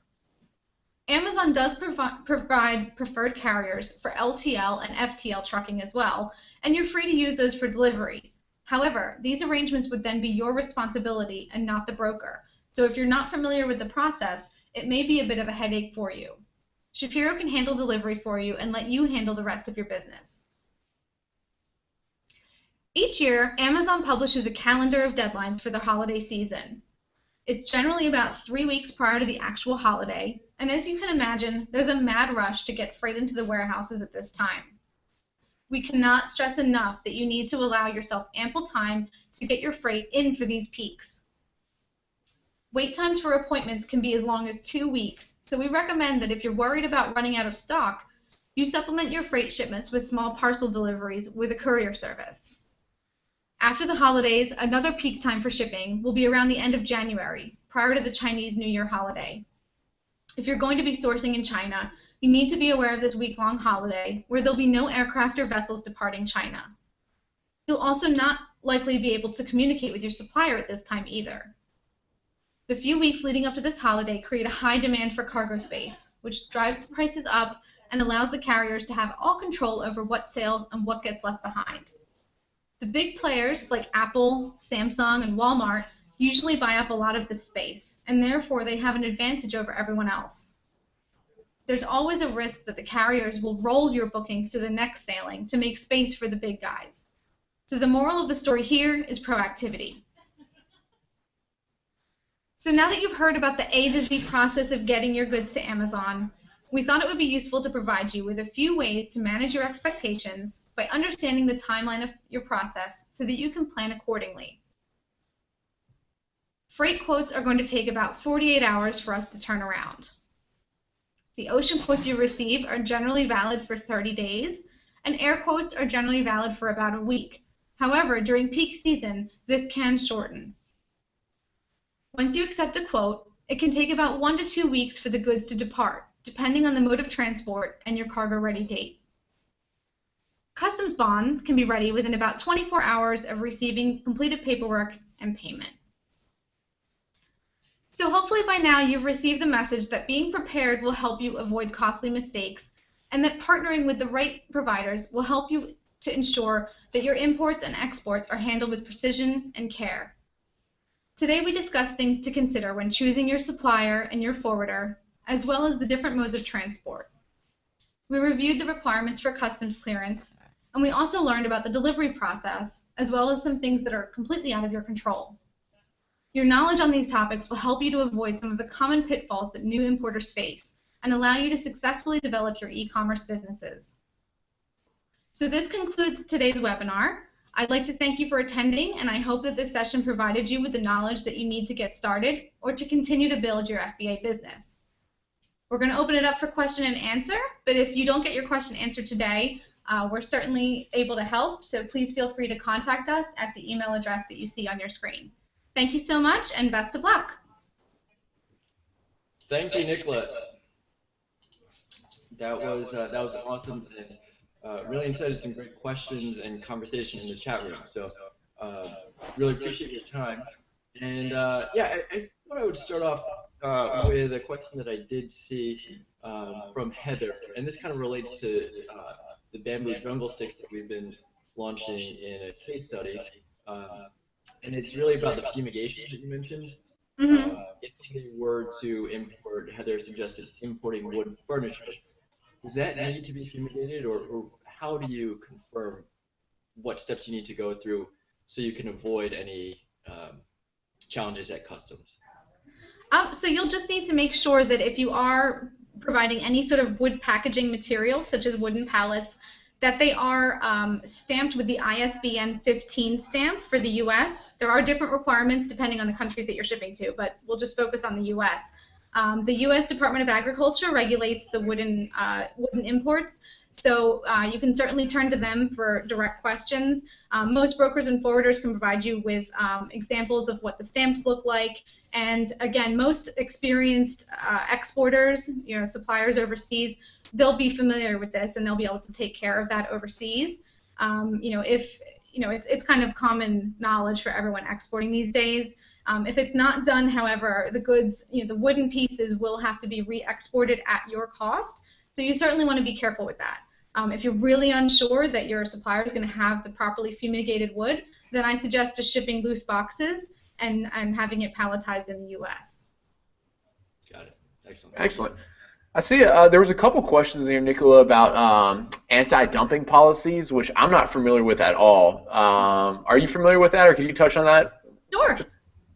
Amazon does provide preferred carriers for LTL and FTL trucking as well, and you're free to use those for delivery. However, these arrangements would then be your responsibility and not the broker. So if you're not familiar with the process, it may be a bit of a headache for you. Shapiro can handle delivery for you and let you handle the rest of your business. Each year, Amazon publishes a calendar of deadlines for the holiday season. It's generally about 3 weeks prior to the actual holiday, and as you can imagine, there's a mad rush to get freight into the warehouses at this time. We cannot stress enough that you need to allow yourself ample time to get your freight in for these peaks. Wait times for appointments can be as long as 2 weeks, so we recommend that if you're worried about running out of stock, you supplement your freight shipments with small parcel deliveries with a courier service. After the holidays, another peak time for shipping will be around the end of January, prior to the Chinese New Year holiday. If you're going to be sourcing in China, you need to be aware of this week-long holiday where there'll be no aircraft or vessels departing China. You'll also not likely be able to communicate with your supplier at this time either. The few weeks leading up to this holiday create a high demand for cargo space, which drives the prices up and allows the carriers to have all control over what sails and what gets left behind. The big players like Apple, Samsung, and Walmart usually buy up a lot of this space, and therefore they have an advantage over everyone else. There's always a risk that the carriers will roll your bookings to the next sailing to make space for the big guys. So the moral of the story here is proactivity. So now that you've heard about the A to Z process of getting your goods to Amazon, we thought it would be useful to provide you with a few ways to manage your expectations by understanding the timeline of your process so that you can plan accordingly. Freight quotes are going to take about 48 hours for us to turn around. The ocean quotes you receive are generally valid for 30 days, and air quotes are generally valid for about a week. However, during peak season, this can shorten. Once you accept a quote, it can take about 1 to 2 weeks for the goods to depart, depending on the mode of transport and your cargo ready date. Customs bonds can be ready within about 24 hours of receiving completed paperwork and payment. So hopefully by now you've received the message that being prepared will help you avoid costly mistakes, and that partnering with the right providers will help you to ensure that your imports and exports are handled with precision and care. Today we discussed things to consider when choosing your supplier and your forwarder, as well as the different modes of transport. We reviewed the requirements for customs clearance, and we also learned about the delivery process, as well as some things that are completely out of your control. Your knowledge on these topics will help you to avoid some of the common pitfalls that new importers face and allow you to successfully develop your e-commerce businesses. So this concludes today's webinar. I'd like to thank you for attending, and I hope that this session provided you with the knowledge that you need to get started or to continue to build your FBA business. We're going to open it up for question and answer, but if you don't get your question answered today, we're certainly able to help, so please feel free to contact us at the email address that you see on your screen. Thank you so much, and best of luck. Thank you, Nicola. That was awesome, and really incited some great questions and conversation in the chat room. So really appreciate your time. And yeah, I thought I would start off with a question that I did see from Heather, and this kind of relates to the bamboo jungle sticks that we've been launching in a case study. And it's really about the fumigation that you mentioned. If they were to import, Heather suggested importing wood furniture. Does that need to be fumigated, or how do you confirm what steps you need to go through so you can avoid any challenges at customs? So you'll just need to make sure that if you are providing any sort of wood packaging material, such as wooden pallets, that they are stamped with the ISBN 15 stamp for the U.S. There are different requirements depending on the countries that you're shipping to, but we'll just focus on the U.S. The U.S. Department of Agriculture regulates the wooden imports, so you can certainly turn to them for direct questions. Most brokers and forwarders can provide you with examples of what the stamps look like, and again, most experienced exporters, suppliers overseas, they'll be familiar with this and they'll be able to take care of that overseas. It's kind of common knowledge for everyone exporting these days. If it's not done, however, the goods, the wooden pieces will have to be re-exported at your cost. So you certainly want to be careful with that. If you're really unsure that your supplier is going to have the properly fumigated wood, then I suggest just shipping loose boxes and having it palletized in the U.S. Got it. Excellent. Excellent. I see there was a couple questions here, Nicola, about anti-dumping policies, which I'm not familiar with at all. Are you familiar with that, or can you touch on that? Sure. Just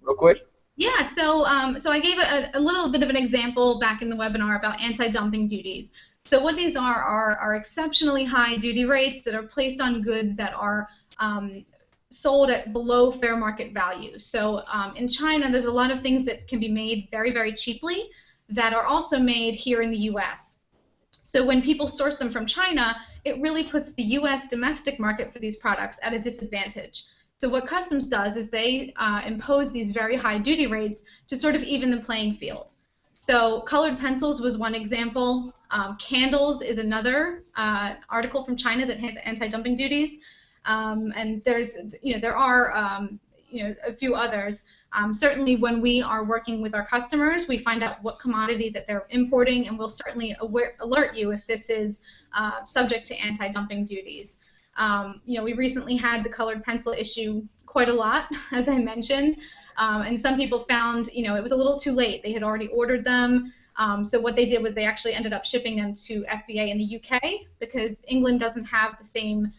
real quick. Yeah, so I gave a little bit of an example back in the webinar about anti-dumping duties. So what these are exceptionally high duty rates that are placed on goods that are sold at below fair market value. So in China, there's a lot of things that can be made very, very cheaply that are also made here in the U.S. So when people source them from China, it really puts the U.S. domestic market for these products at a disadvantage. So what customs does is they impose these very high duty rates to sort of even the playing field. So colored pencils was one example. Candles is another article from China that has anti-dumping duties. And there are a few others. Certainly when we are working with our customers, we find out what commodity that they're importing, and we'll certainly alert you if this is subject to anti-dumping duties. We recently had the colored pencil issue quite a lot, as I mentioned, and some people found, it was a little too late. They had already ordered them. So what they did was they actually ended up shipping them to FBA in the UK because England doesn't have the same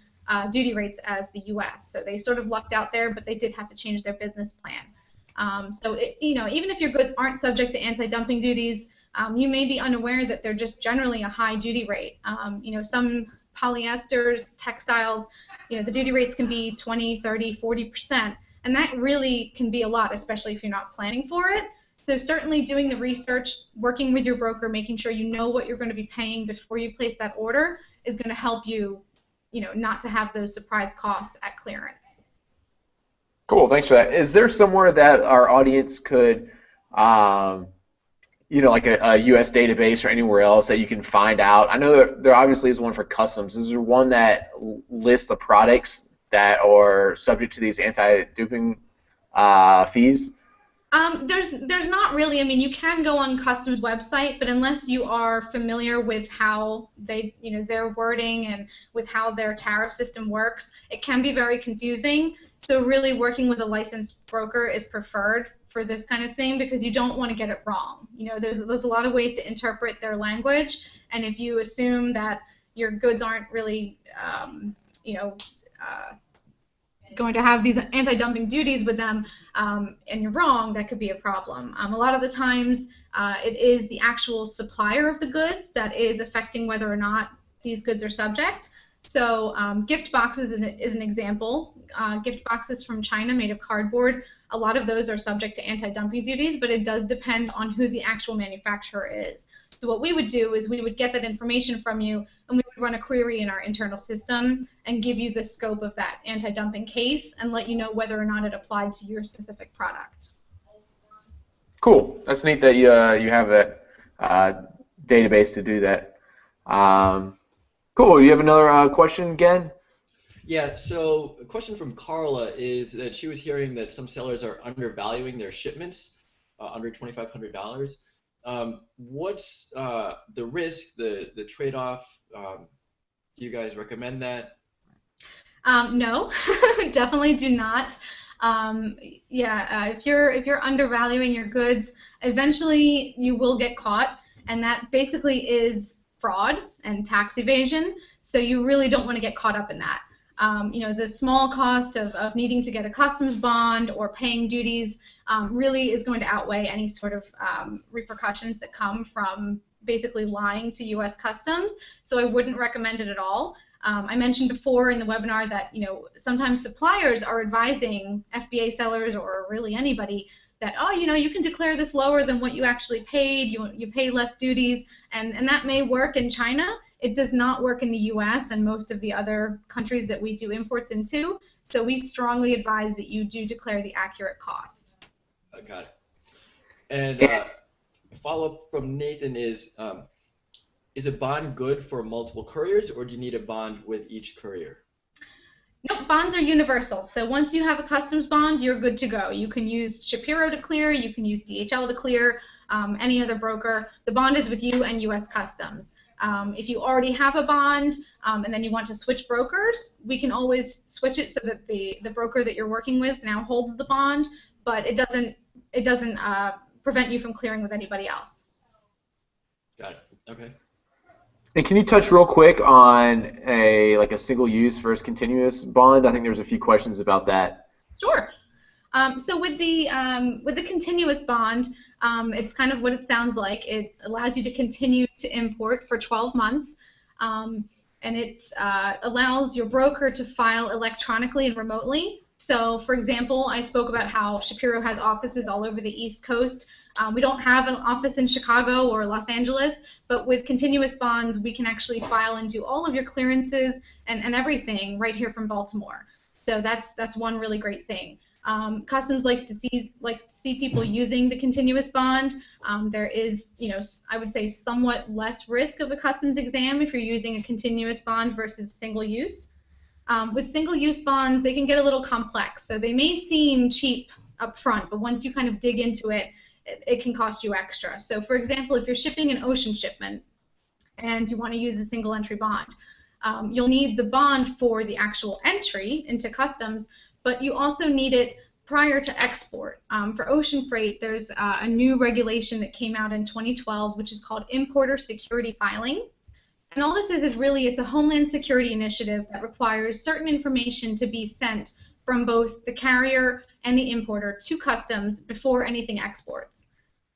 duty rates as the US. So they sort of lucked out there, but they did have to change their business plan. Even if your goods aren't subject to anti-dumping duties, you may be unaware that they're just generally a high duty rate. Some polyesters, textiles, the duty rates can be 20, 30, 40%, and that really can be a lot, especially if you're not planning for it. So certainly doing the research, working with your broker, making sure you know what you're going to be paying before you place that order is going to help you, not to have those surprise costs at clearance. Cool, thanks for that. Is there somewhere that our audience could, like a U.S. database or anywhere else that you can find out? I know there obviously is one for customs. Is there one that lists the products that are subject to these anti-dumping fees? There's not really. I mean, you can go on customs website, but unless you are familiar with how they, their wording and with how their tariff system works, it can be very confusing. So really working with a licensed broker is preferred for this kind of thing because you don't want to get it wrong. There's a lot of ways to interpret their language, and if you assume that your goods aren't really, going to have these anti-dumping duties with them, and you're wrong, that could be a problem. A lot of the times, it is the actual supplier of the goods that is affecting whether or not these goods are subject. So gift boxes is an example. Gift boxes from China made of cardboard, a lot of those are subject to anti-dumping duties, but it does depend on who the actual manufacturer is. So what we would do is we would get that information from you, and we would run a query in our internal system and give you the scope of that anti-dumping case and let you know whether or not it applied to your specific product. Cool. That's neat that you have that database to do that. Cool. You have another question again? Yeah, so a question from Carla is that she was hearing that some sellers are undervaluing their shipments under $2,500. What's the risk, the trade-off? Do you guys recommend that? No, definitely do not. If you're undervaluing your goods, eventually you will get caught, and that basically is fraud and tax evasion. So you really don't want to get caught up in that. The small cost of needing to get a customs bond or paying duties really is going to outweigh any sort of repercussions that come from basically lying to U.S. Customs. So I wouldn't recommend it at all. I mentioned before in the webinar that sometimes suppliers are advising FBA sellers or really anybody that you can declare this lower than what you actually paid. You pay less duties, and that may work in China. It does not work in the U.S. and most of the other countries that we do imports into. So we strongly advise that you do declare the accurate cost. I got it. And follow-up from Nathan is a bond good for multiple couriers, or do you need a bond with each courier? Nope, bonds are universal. So once you have a customs bond, you're good to go. You can use Shapiro to clear, you can use DHL to clear, any other broker. The bond is with you and U.S. Customs. If you already have a bond and then you want to switch brokers, we can always switch it so that the broker that you're working with now holds the bond, but it doesn't prevent you from clearing with anybody else. Got it. Okay. And can you touch real quick on a single-use versus continuous bond? I think there's a few questions about that. Sure. So with the continuous bond, it's kind of what it sounds like. It allows you to continue to import for 12 months, and it allows your broker to file electronically and remotely. So, for example, I spoke about how Shapiro has offices all over the East Coast. We don't have an office in Chicago or Los Angeles, but with continuous bonds, we can actually file and do all of your clearances and everything right here from Baltimore. So that's one really great thing. Customs likes to see people using the continuous bond. There is, I would say somewhat less risk of a customs exam if you're using a continuous bond versus single use. With single-use bonds, they can get a little complex. So they may seem cheap up front, but once you kind of dig into it, it can cost you extra. So for example, if you're shipping an ocean shipment and you want to use a single entry bond, you'll need the bond for the actual entry into customs, but you also need it prior to export. For ocean freight, there's a new regulation that came out in 2012, which is called importer security filing. And all this is really, it's a Homeland Security initiative that requires certain information to be sent from both the carrier and the importer to customs before anything exports.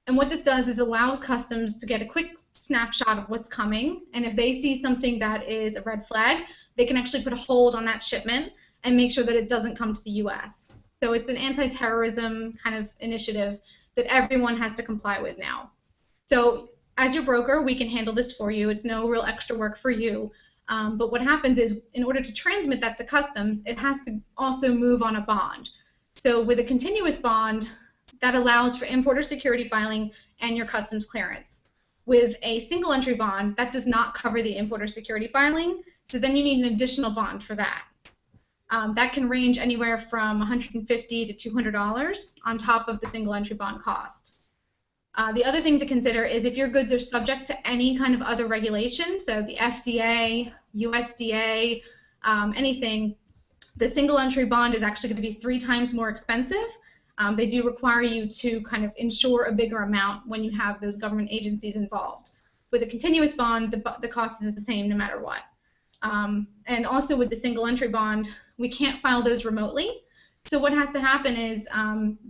And what this does is allows customs to get a quick snapshot of what's coming, and if they see something that is a red flag, they can actually put a hold on that shipment and make sure that it doesn't come to the U.S. So it's an anti-terrorism kind of initiative that everyone has to comply with now. So as your broker, we can handle this for you. It's no real extra work for you. But what happens is, in order to transmit that to customs, it has to also move on a bond. So with a continuous bond, that allows for importer security filing and your customs clearance. With a single entry bond, that does not cover the importer security filing, so then you need an additional bond for that. That can range anywhere from $150 to $200 on top of the single entry bond cost. The other thing to consider is if your goods are subject to any kind of other regulation, so the FDA, USDA, anything, the single entry bond is actually going to be 3 times more expensive. They do require you to kind of insure a bigger amount when you have those government agencies involved. With a continuous bond, the cost is the same no matter what. And also with the single entry bond, we can't file those remotely. So what has to happen is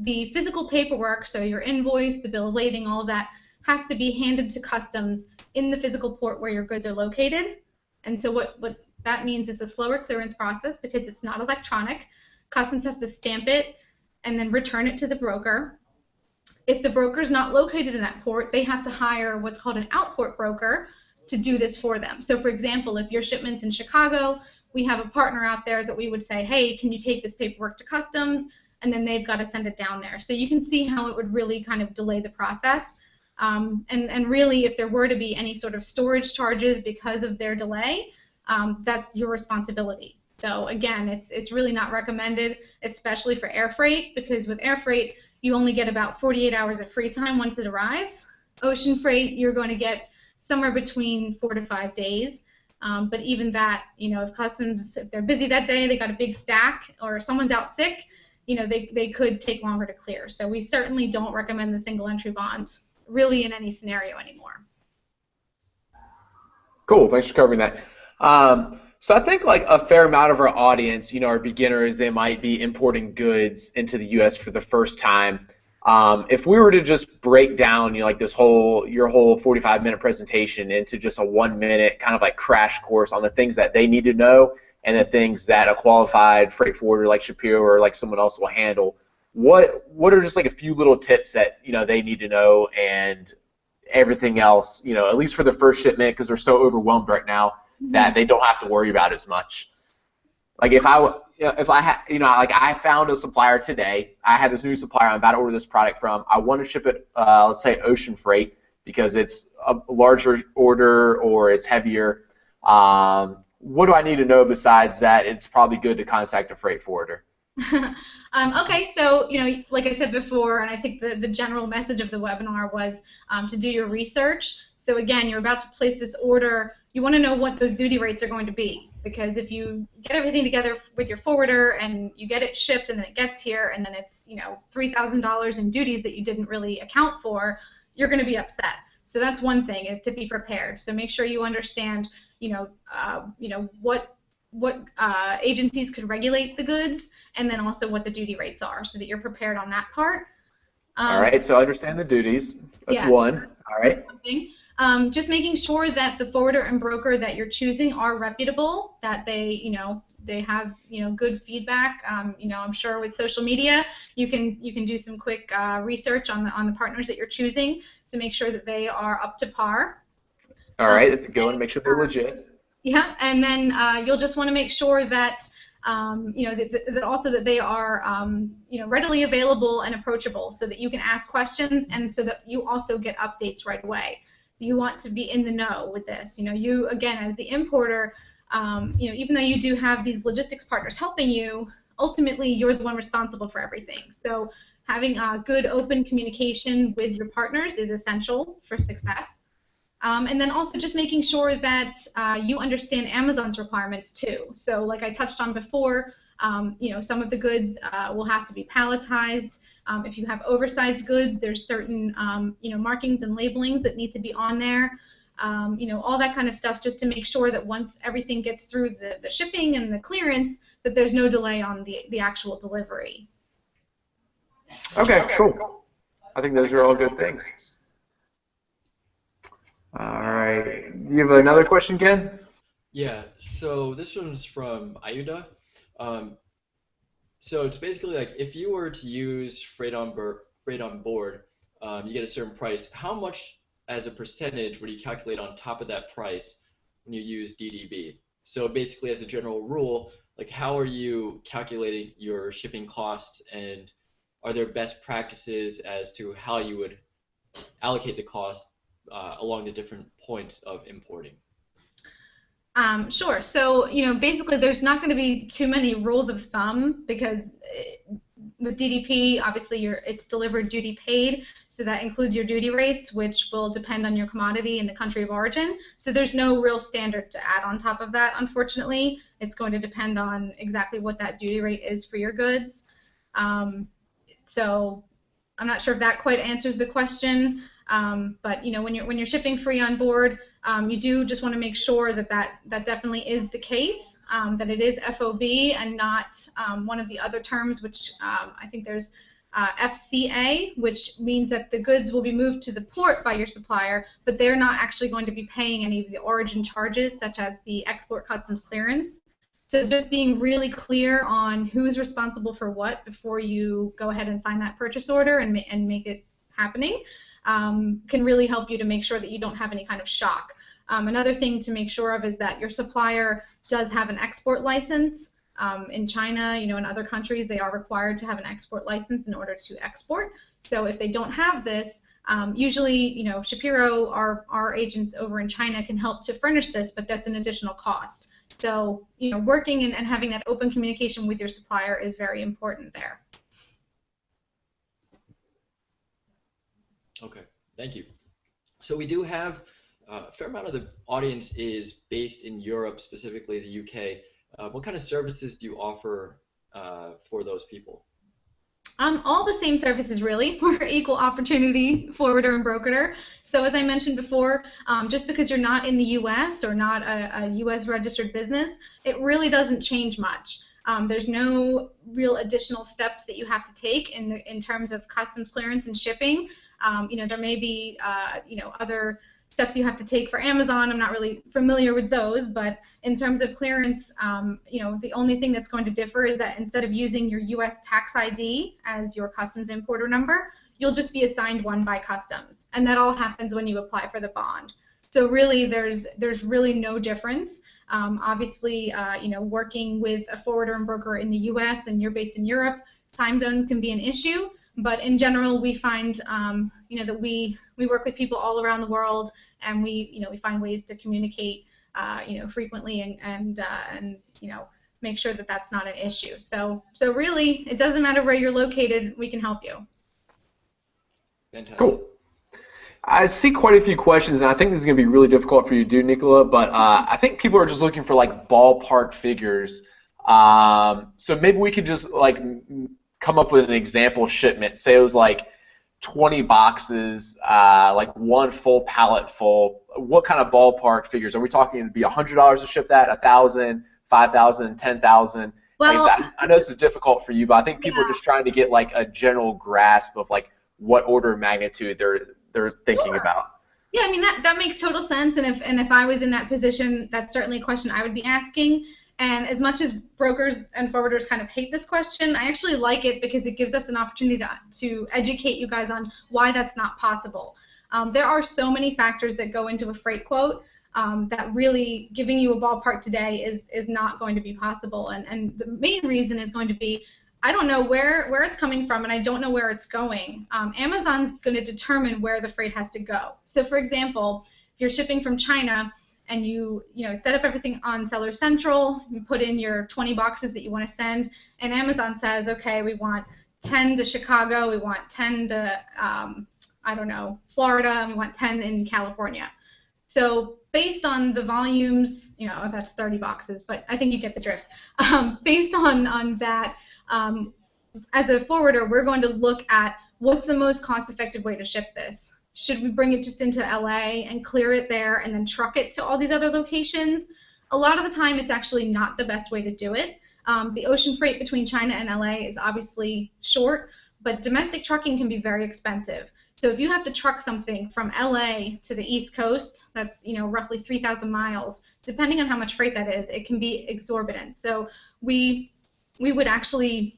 the physical paperwork, so your invoice, the bill of lading, all of that, has to be handed to customs in the physical port where your goods are located. And so what that means is a slower clearance process because it's not electronic. Customs has to stamp it and then return it to the broker. If the broker is not located in that port, they have to hire what's called an outport broker to do this for them. So for example, if your shipment's in Chicago, we have a partner out there that we would say, hey, can you take this paperwork to customs? And then they've got to send it down there. So you can see how it would really kind of delay the process. And really, if there were to be any sort of storage charges because of their delay, that's your responsibility. So again, it's really not recommended, especially for air freight, because with air freight, you only get about 48 hours of free time once it arrives. Ocean freight, you're going to get somewhere between 4 to 5 days. But even that, if customs, if they're busy that day, they got a big stack, or someone's out sick, they could take longer to clear. So we certainly don't recommend the single entry bond really in any scenario anymore. Cool, thanks for covering that. So I think like a fair amount of our audience, are beginners. They might be importing goods into the U.S. for the first time. If we were to just break down, your whole 45-minute presentation into just a 1-minute kind of like crash course on the things that they need to know and the things that a qualified freight forwarder like Shapiro or like someone else will handle, what are just like a few little tips that they need to know, and everything else, at least for the first shipment, because they're so overwhelmed right now that they don't have to worry about as much. Like I found a supplier today. I had this new supplier I'm about to order this product from. I want to ship it, let's say ocean freight, because it's a larger order or it's heavier. What do I need to know besides that it's probably good to contact a freight forwarder? Okay, so like I said before, and I think the general message of the webinar was to do your research. So again, you're about to place this order. You want to know what those duty rates are going to be, because if you get everything together with your forwarder and you get it shipped and then it gets here and then it's $3,000 in duties that you didn't really account for, you're going to be upset. So that's one thing, is to be prepared. So make sure you understand what agencies could regulate the goods, and then also what the duty rates are, so that you're prepared on that part. All right, so understand the duties. That's one. All right. That's one thing. Just making sure that the forwarder and broker that you're choosing are reputable, that they have good feedback. I'm sure with social media you can do some quick research on the partners that you're choosing, so make sure that they are up to par. All right, that's a good one. Make sure they're legit. Yeah, and then you'll just want to make sure that that also that they are readily available and approachable, so that you can ask questions, and so that you also get updates right away. You want to be in the know with this. You, again, as the importer, even though you do have these logistics partners helping you, ultimately you're the one responsible for everything. So having good open communication with your partners is essential for success. And then also just making sure that you understand Amazon's requirements too. So like I touched on before, some of the goods will have to be palletized. If you have oversized goods, there's certain markings and labelings that need to be on there. All that kind of stuff, just to make sure that once everything gets through the shipping and the clearance, that there's no delay on the actual delivery. Okay, cool. I think those are all good things. All right. Do you have another question, Ken? Yeah, so this one's from Ayuda. So it's basically like, if you were to use freight on board, you get a certain price. How much as a percentage would you calculate on top of that price when you use DDB? So basically, as a general rule, like, how are you calculating your shipping costs, and are there best practices as to how you would allocate the cost along the different points of importing? Sure. So, basically there's not going to be too many rules of thumb, because with DDP, obviously it's delivered duty paid, so that includes your duty rates, which will depend on your commodity and the country of origin. So there's no real standard to add on top of that, unfortunately. It's going to depend on exactly what that duty rate is for your goods. So I'm not sure if that quite answers the question, but when you're shipping free on board, you do just want to make sure that definitely is the case, that it is FOB and not one of the other terms, which I think there's FCA, which means that the goods will be moved to the port by your supplier, but they're not actually going to be paying any of the origin charges, such as the export customs clearance. So just being really clear on who is responsible for what before you go ahead and sign that purchase order and make it happening can really help you to make sure that you don't have any kind of shock. Another thing to make sure of is that your supplier does have an export license. In China, and other countries, they are required to have an export license in order to export. So if they don't have this, usually, Shapiro, our agents over in China, can help to furnish this, but that's an additional cost. So, working and having that open communication with your supplier is very important there. Okay, thank you. So we do have a fair amount of the audience is based in Europe, specifically the UK. What kind of services do you offer for those people? All the same services, really. We're equal opportunity forwarder and brokerer. So as I mentioned before, just because you're not in the U.S. or not a U.S. registered business, it really doesn't change much. There's no real additional steps that you have to take in terms of customs clearance and shipping. There may be other steps you have to take for Amazon. I'm not really familiar with those, but in terms of clearance, the only thing that's going to differ is that instead of using your U.S. tax ID as your customs importer number, you'll just be assigned one by customs, and that all happens when you apply for the bond. So really, there's really no difference. Obviously, working with a forwarder and broker in the U.S. and you're based in Europe, time zones can be an issue. But in general, we find that we work with people all around the world, and we find ways to communicate frequently and make sure that that's not an issue. So really, it doesn't matter where you're located, we can help you. Fantastic. Cool. I see quite a few questions, and I think this is going to be really difficult for you to do, Nicola, but I think people are just looking for like ballpark figures. So maybe we could just come up with an example shipment. Say it was like 20 boxes, like one full pallet full. What kind of ballpark figures? Are we talking to be $100 to ship that, $1,000, $5,000, $10,000? Well, I know this is difficult for you, but I think people are just trying to get like a general grasp of like what order of magnitude they're thinking about. Yeah, I mean that makes total sense, and if I was in that position, that's certainly a question I would be asking. And as much as brokers and forwarders kind of hate this question, I actually like it because it gives us an opportunity to educate you guys on why that's not possible. There are so many factors that go into a freight quote. that really giving you a ballpark today is not going to be possible. And the main reason is going to be I don't know where it's coming from, and I don't know where it's going. Amazon's going to determine where the freight has to go. So, for example, if you're shipping from China and you set up everything on Seller Central, you put in your 20 boxes that you want to send, and Amazon says, okay, we want 10 to Chicago, we want 10 to I don't know, Florida, and we want 10 in California. So based on the volumes, that's 30 boxes, but I think you get the drift. Based on that, as a forwarder, we're going to look at what's the most cost-effective way to ship this. Should we bring it just into LA and clear it there and then truck it to all these other locations? A lot of the time, it's actually not the best way to do it. The ocean freight between China and LA is obviously short, but domestic trucking can be very expensive. So if you have to truck something from LA to the East Coast, that's roughly 3,000 miles. Depending on how much freight that is, it can be exorbitant. So we would actually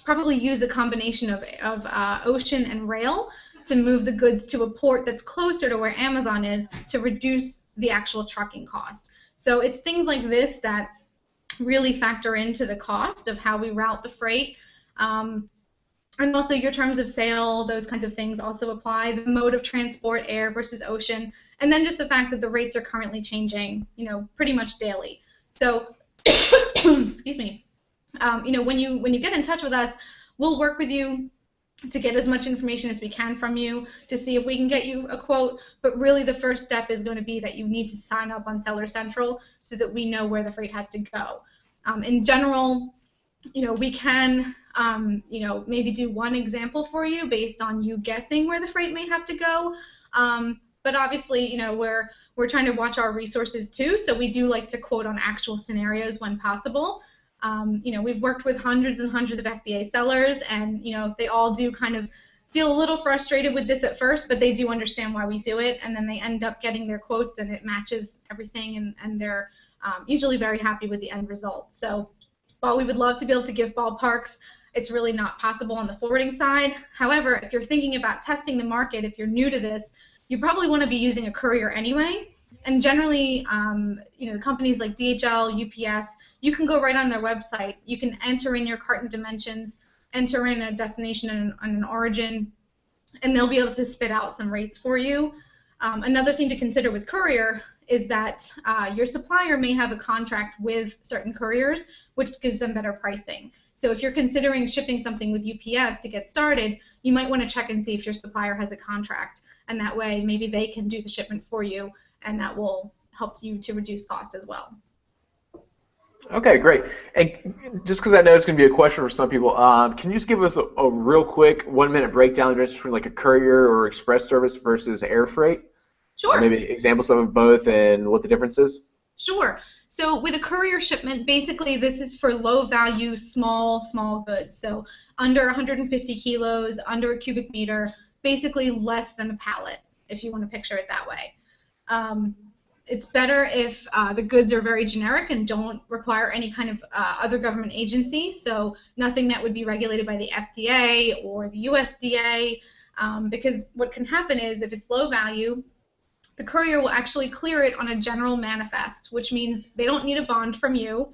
probably use a combination of ocean and rail to move the goods to a port that's closer to where Amazon is to reduce the actual trucking cost. So it's things like this that really factor into the cost of how we route the freight. And also your terms of sale, those kinds of things also apply. The mode of transport, air versus ocean, and then just the fact that the rates are currently changing, pretty much daily. So, excuse me. When you get in touch with us, we'll work with you to get as much information as we can from you to see if we can get you a quote. But really, the first step is going to be that you need to sign up on Seller Central so that we know where the freight has to go. In general, we can, maybe do one example for you based on you guessing where the freight may have to go. But obviously, we're trying to watch our resources too, so we do like to quote on actual scenarios when possible. We've worked with hundreds and hundreds of FBA sellers, and they all do kind of feel a little frustrated with this at first, but they do understand why we do it, and then they end up getting their quotes, and it matches everything, and they're usually very happy with the end result. So while we would love to be able to give ballparks, it's really not possible on the forwarding side. However, if you're thinking about testing the market, if you're new to this, you probably want to be using a courier anyway. And generally, companies like DHL, UPS, you can go right on their website. You can enter in your carton dimensions, enter in a destination and an origin, and they'll be able to spit out some rates for you. Another thing to consider with courier is that your supplier may have a contract with certain couriers, which gives them better pricing. So if you're considering shipping something with UPS to get started, you might want to check and see if your supplier has a contract, and that way maybe they can do the shipment for you, and that will help you to reduce cost as well. Okay, great. And just because I know it's going to be a question for some people, can you just give us a real quick 1-minute breakdown of the difference between like a courier or express service versus air freight? Sure. Maybe examples of both and what the difference is? Sure. So with a courier shipment, basically this is for low value, small goods. So under 150 kilos, under a cubic meter, basically less than a pallet, if you want to picture it that way. It's better if the goods are very generic and don't require any kind of other government agency, so nothing that would be regulated by the FDA or the USDA, because what can happen is if it's low value, the courier will actually clear it on a general manifest, which means they don't need a bond from you.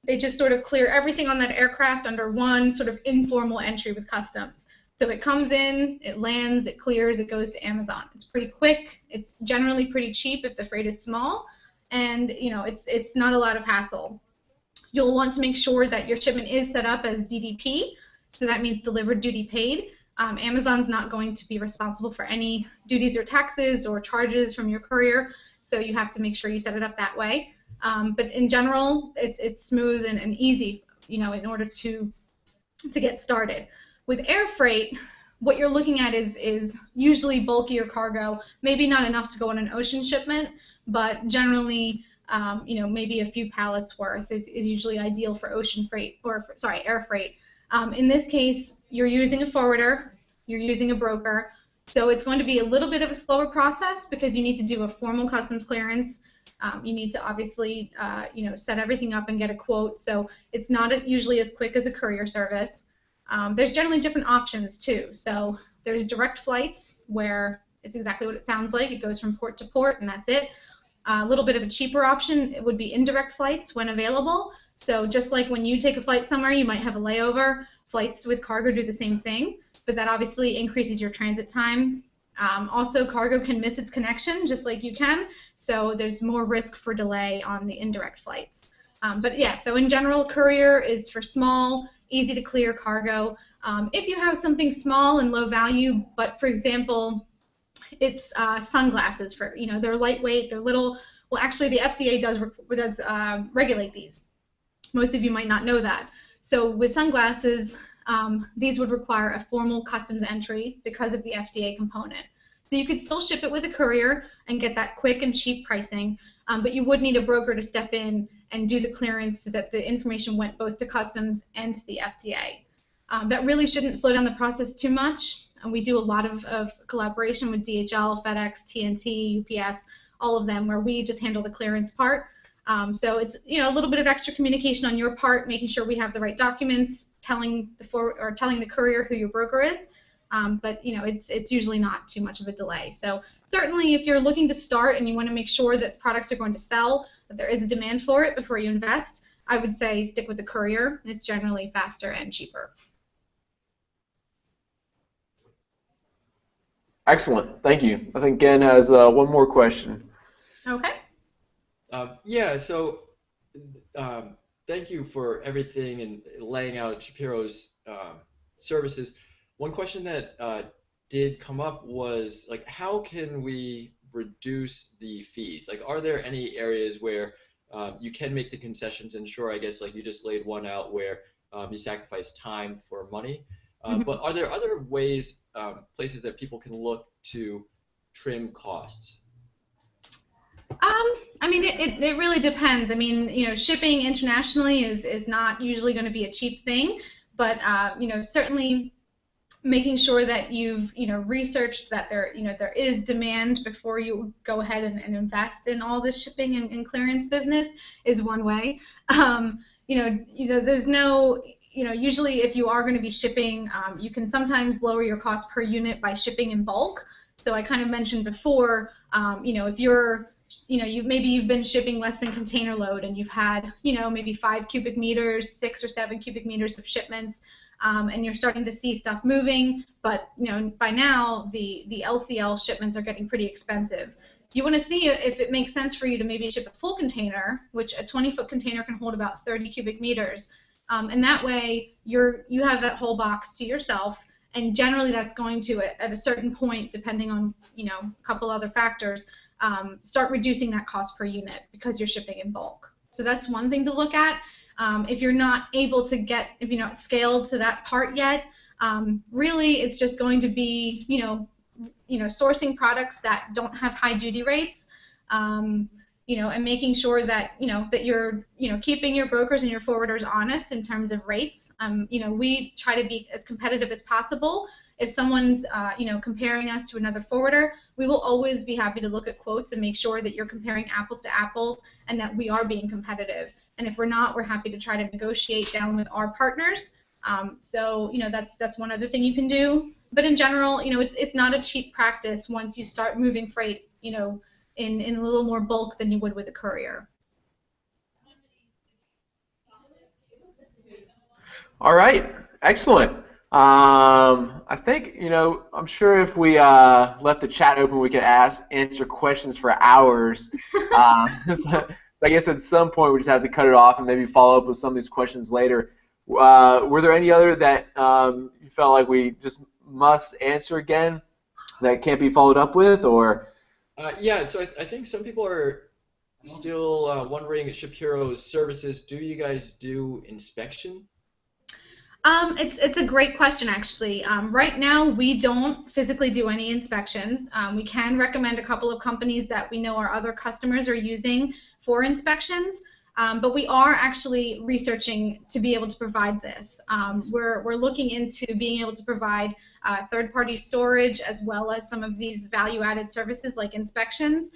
They just sort of clear everything on that aircraft under one sort of informal entry with customs. So it comes in, it lands, it clears, it goes to Amazon. It's pretty quick. It's generally pretty cheap if the freight is small, and it's not a lot of hassle. You'll want to make sure that your shipment is set up as DDP, so that means delivered duty paid. Amazon's not going to be responsible for any duties or taxes or charges from your courier, so you have to make sure you set it up that way. But in general, it's smooth and easy, in order to get started. With air freight, what you're looking at is usually bulkier cargo, maybe not enough to go on an ocean shipment, but generally, maybe a few pallets worth is usually ideal for ocean freight, or air freight. In this case, you're using a forwarder, you're using a broker, so it's going to be a little bit of a slower process because you need to do a formal customs clearance. You need to obviously, set everything up and get a quote, so it's not usually as quick as a courier service. There's generally different options too. So there's direct flights where it's exactly what it sounds like. It goes from port to port and that's it. A little bit of a cheaper option would be indirect flights when available. So just like when you take a flight somewhere, you might have a layover. Flights with cargo do the same thing, but that obviously increases your transit time. Also, cargo can miss its connection just like you can, so there's more risk for delay on the indirect flights. But yeah, so in general, courier is for small, easy to clear cargo. If you have something small and low value, but for example, it's sunglasses, for they're lightweight, they're little. Well, actually, the FDA does regulate these. Most of you might not know that. So with sunglasses, these would require a formal customs entry because of the FDA component. So you could still ship it with a courier and get that quick and cheap pricing, but you would need a broker to step in and do the clearance so that the information went both to customs and to the FDA. That really shouldn't slow down the process too much. And we do a lot of collaboration with DHL, FedEx, TNT, UPS, all of them, where we just handle the clearance part. So it's a little bit of extra communication on your part, making sure we have the right documents, telling the courier who your broker is. But it's usually not too much of a delay. So certainly, if you're looking to start and you want to make sure that products are going to sell, that there is a demand for it before you invest, I would say stick with the courier. It's generally faster and cheaper. Excellent. Thank you. I think Gen has one more question. Okay. Yeah, so thank you for everything and laying out Shapiro's services. One question that did come up was, like, how can we reduce the fees? Like, are there any areas where you can make the concessions? And sure, I guess, like, you just laid one out where you sacrifice time for money. But are there other ways, places that people can look to trim costs? I mean, it really depends. I mean, shipping internationally is not usually going to be a cheap thing, but certainly making sure that you've researched that there is demand before you go ahead and invest in all this shipping and clearance business is one way. There's no usually if you are going to be shipping, you can sometimes lower your cost per unit by shipping in bulk. So I kind of mentioned before, if you're you've been shipping less than container load and you've had, maybe 5 cubic meters, 6 or 7 cubic meters of shipments, and you're starting to see stuff moving, but, by now the LCL shipments are getting pretty expensive. You want to see if it makes sense for you to maybe ship a full container, which a 20-foot container can hold about 30 cubic meters, and that way you have that whole box to yourself, and generally that's going to, at a certain point, depending on, a couple other factors, start reducing that cost per unit because you're shipping in bulk. So that's one thing to look at. If you're not able to if you're not scaled to that part yet, really it's just going to be, sourcing products that don't have high duty rates, and making sure that, that you're, keeping your brokers and your forwarders honest in terms of rates. We try to be as competitive as possible. If someone's, comparing us to another forwarder, we will always be happy to look at quotes and make sure that you're comparing apples to apples and that we are being competitive. And if we're not, we're happy to try to negotiate down with our partners. So, that's one other thing you can do. But in general, it's not a cheap practice once you start moving freight, in a little more bulk than you would with a courier. All right. Excellent. I think, I'm sure if we left the chat open, we could answer questions for hours. So I guess at some point we just have to cut it off and maybe follow up with some of these questions later. Were there any other that you felt like we just must answer again that can't be followed up with, or? Yeah, so I think some people are still wondering at Shapiro's services, do you guys do inspection? It's a great question, actually. Right now, we don't physically do any inspections. We can recommend a couple of companies that we know our other customers are using for inspections, but we are actually researching to be able to provide this. We're looking into being able to provide third-party storage as well as some of these value-added services like inspections.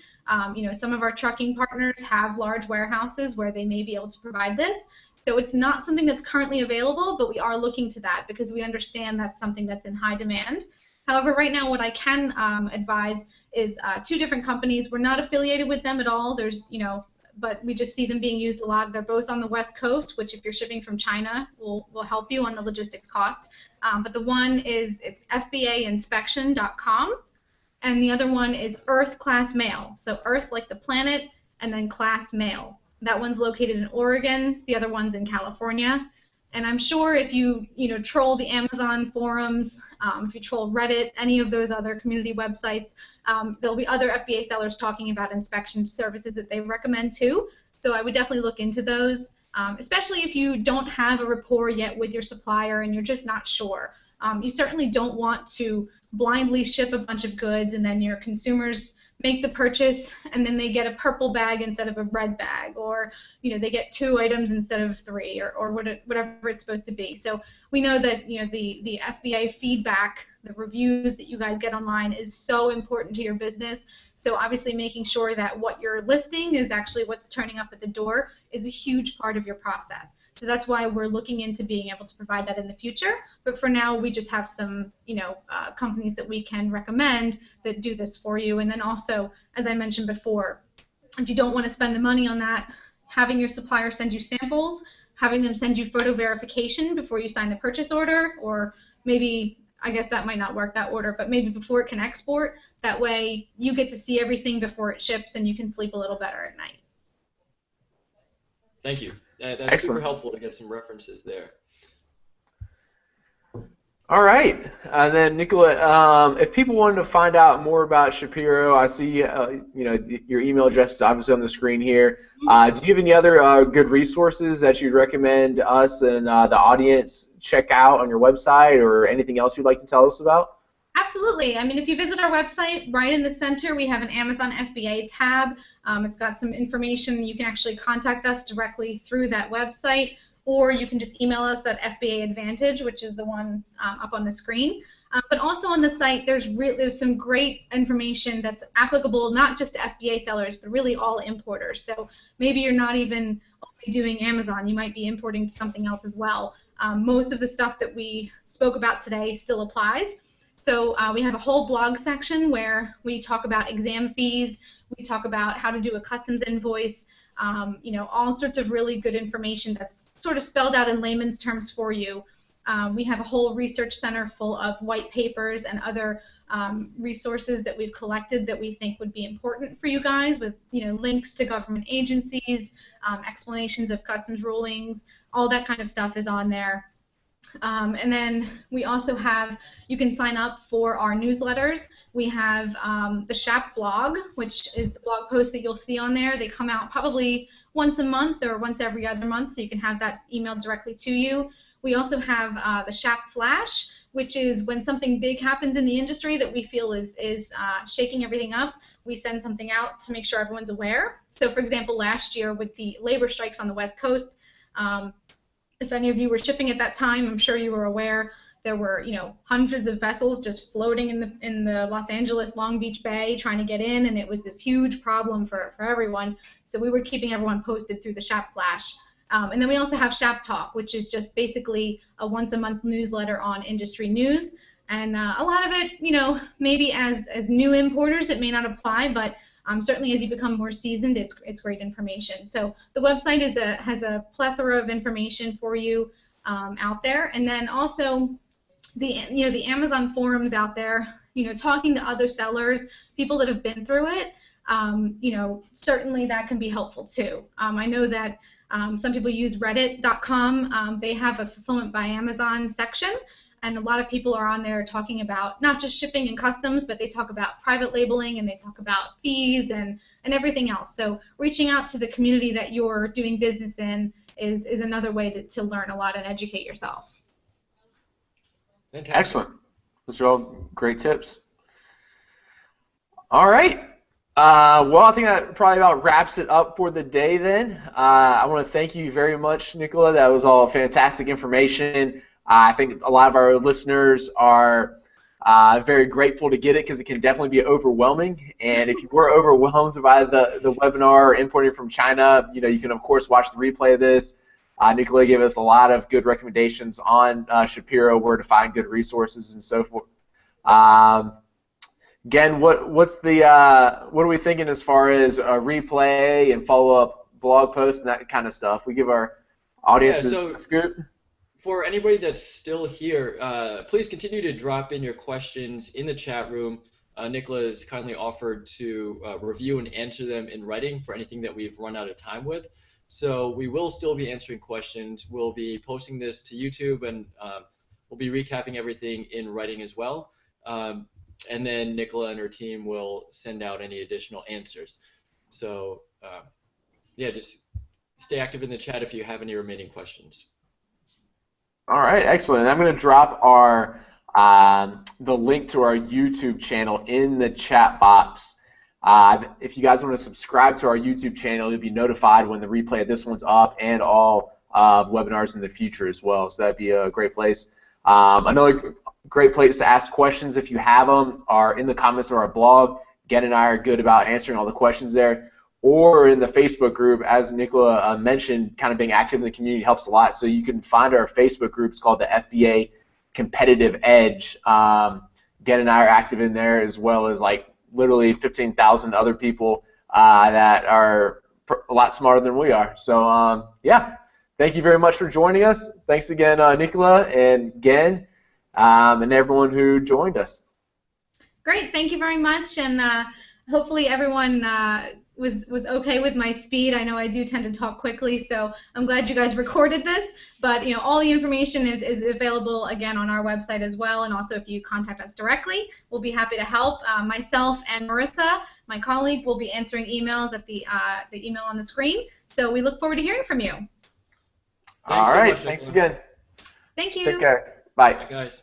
Some of our trucking partners have large warehouses where they may be able to provide this. So it's not something that's currently available, but we are looking to that because we understand that's something that's in high demand. However, right now what I can advise is 2 different companies. We're not affiliated with them at all. There's, but we just see them being used a lot. They're both on the West Coast, which if you're shipping from China will help you on the logistics costs. But the one it's FBAinspection.com, and the other one is Earth Class Mail. So Earth like the planet, and then Class Mail. That one's located in Oregon. The other one's in California. And I'm sure if you troll the Amazon forums, if you troll Reddit, any of those other community websites, there'll be other FBA sellers talking about inspection services that they recommend too. So I would definitely look into those, especially if you don't have a rapport yet with your supplier and you're just not sure. You certainly don't want to blindly ship a bunch of goods and then your consumers make the purchase and then they get a purple bag instead of a red bag, or they get 2 items instead of 3, or whatever it's supposed to be. So we know that the FBA feedback, the reviews that you guys get online is so important to your business. So obviously making sure that what you're listing is actually what's turning up at the door is a huge part of your process. So that's why we're looking into being able to provide that in the future. But for now, we just have some, companies that we can recommend that do this for you. And then also, as I mentioned before, if you don't want to spend the money on that, having your supplier send you samples, having them send you photo verification before you sign the purchase order, or maybe, I guess that might not work, that order, but maybe before it can export. That way, you get to see everything before it ships, and you can sleep a little better at night. Thank you. That's Excellent. super helpful to get some references there. All right. And then, Nicola, if people wanted to find out more about Shapiro, I see your email address is obviously on the screen here. Do you have any other good resources that you'd recommend us and the audience check out on your website, or anything else you'd like to tell us about? Absolutely. I mean, if you visit our website, right in the center, we have an Amazon FBA tab. It's got some information. You can actually contact us directly through that website, or you can just email us at FBA Advantage, which is the one up on the screen. But also on the site, there's some great information that's applicable not just to FBA sellers, but really all importers. So maybe you're not even only doing Amazon. You might be importing something else as well. Most of the stuff that we spoke about today still applies. So we have a whole blog section where we talk about exam fees, we talk about how to do a customs invoice, all sorts of really good information that's sort of spelled out in layman's terms for you. We have a whole research center full of white papers and other resources that we've collected that we think would be important for you guys, with links to government agencies, explanations of customs rulings, all that kind of stuff is on there. And then we also have, you can sign up for our newsletters. We have the Shap blog, which is the blog post that you'll see on there. They come out probably once a month or once every other month, so you can have that emailed directly to you. We also have the Shap Flash, which is when something big happens in the industry that we feel is shaking everything up, we send something out to make sure everyone's aware. So for example, last year with the labor strikes on the West Coast, if any of you were shipping at that time, I'm sure you were aware there were, hundreds of vessels just floating in the Los Angeles Long Beach Bay trying to get in, and it was this huge problem for everyone. So we were keeping everyone posted through the Shap Flash. And then we also have Shap Talk, which is just basically a once-a-month newsletter on industry news. And a lot of it, maybe as new importers, it may not apply, but certainly as you become more seasoned, it's great information. So the website has a plethora of information for you out there. And then also the Amazon forums out there, talking to other sellers, people that have been through it, certainly that can be helpful too. I know that some people use reddit.com. They have a fulfillment by Amazon section, and a lot of people are on there talking about not just shipping and customs, but they talk about private labeling, and they talk about fees and everything else. So reaching out to the community that you're doing business in is another way to learn a lot and educate yourself. Fantastic. Excellent. Those are all great tips. All right. Well, I think that probably about wraps it up for the day then. I want to thank you very much, Nicola. That was all fantastic information. I think a lot of our listeners are very grateful to get it, because it can definitely be overwhelming. And if you were overwhelmed by the webinar or importing from China, you can, of course, watch the replay of this. Nicola gave us a lot of good recommendations on Shapiro, where to find good resources and so forth. Again, what are we thinking as far as a replay and follow-up blog posts and that kind of stuff? We give our audiences a scoop. For anybody that's still here, please continue to drop in your questions in the chat room. Nicola has kindly offered to review and answer them in writing for anything that we've run out of time with. So we will still be answering questions. We'll be posting this to YouTube, and we'll be recapping everything in writing as well. And then Nicola and her team will send out any additional answers. So yeah, just stay active in the chat if you have any remaining questions. All right, excellent. I'm going to drop our the link to our YouTube channel in the chat box. If you guys want to subscribe to our YouTube channel, you'll be notified when the replay of this one's up and all webinars in the future as well. So that'd be a great place. Another great place to ask questions, if you have them, are in the comments of our blog. Gen and I are good about answering all the questions there. Or in the Facebook group, as Nicola mentioned, kind of being active in the community helps a lot. So you can find our Facebook group. It's called the FBA Competitive Edge. Gen and I are active in there, as well as like literally 15,000 other people that are a lot smarter than we are. So yeah, thank you very much for joining us. Thanks again, Nicola and Gen, and everyone who joined us. Great, thank you very much, and hopefully everyone was okay with my speed. I know I do tend to talk quickly, so I'm glad you guys recorded this. But all the information is available again on our website as well, and also if you contact us directly, we'll be happy to help. Myself and Marissa, my colleague, will be answering emails at the email on the screen. So we look forward to hearing from you. All right, thanks again. Thank you. Take care. Bye. Bye, guys.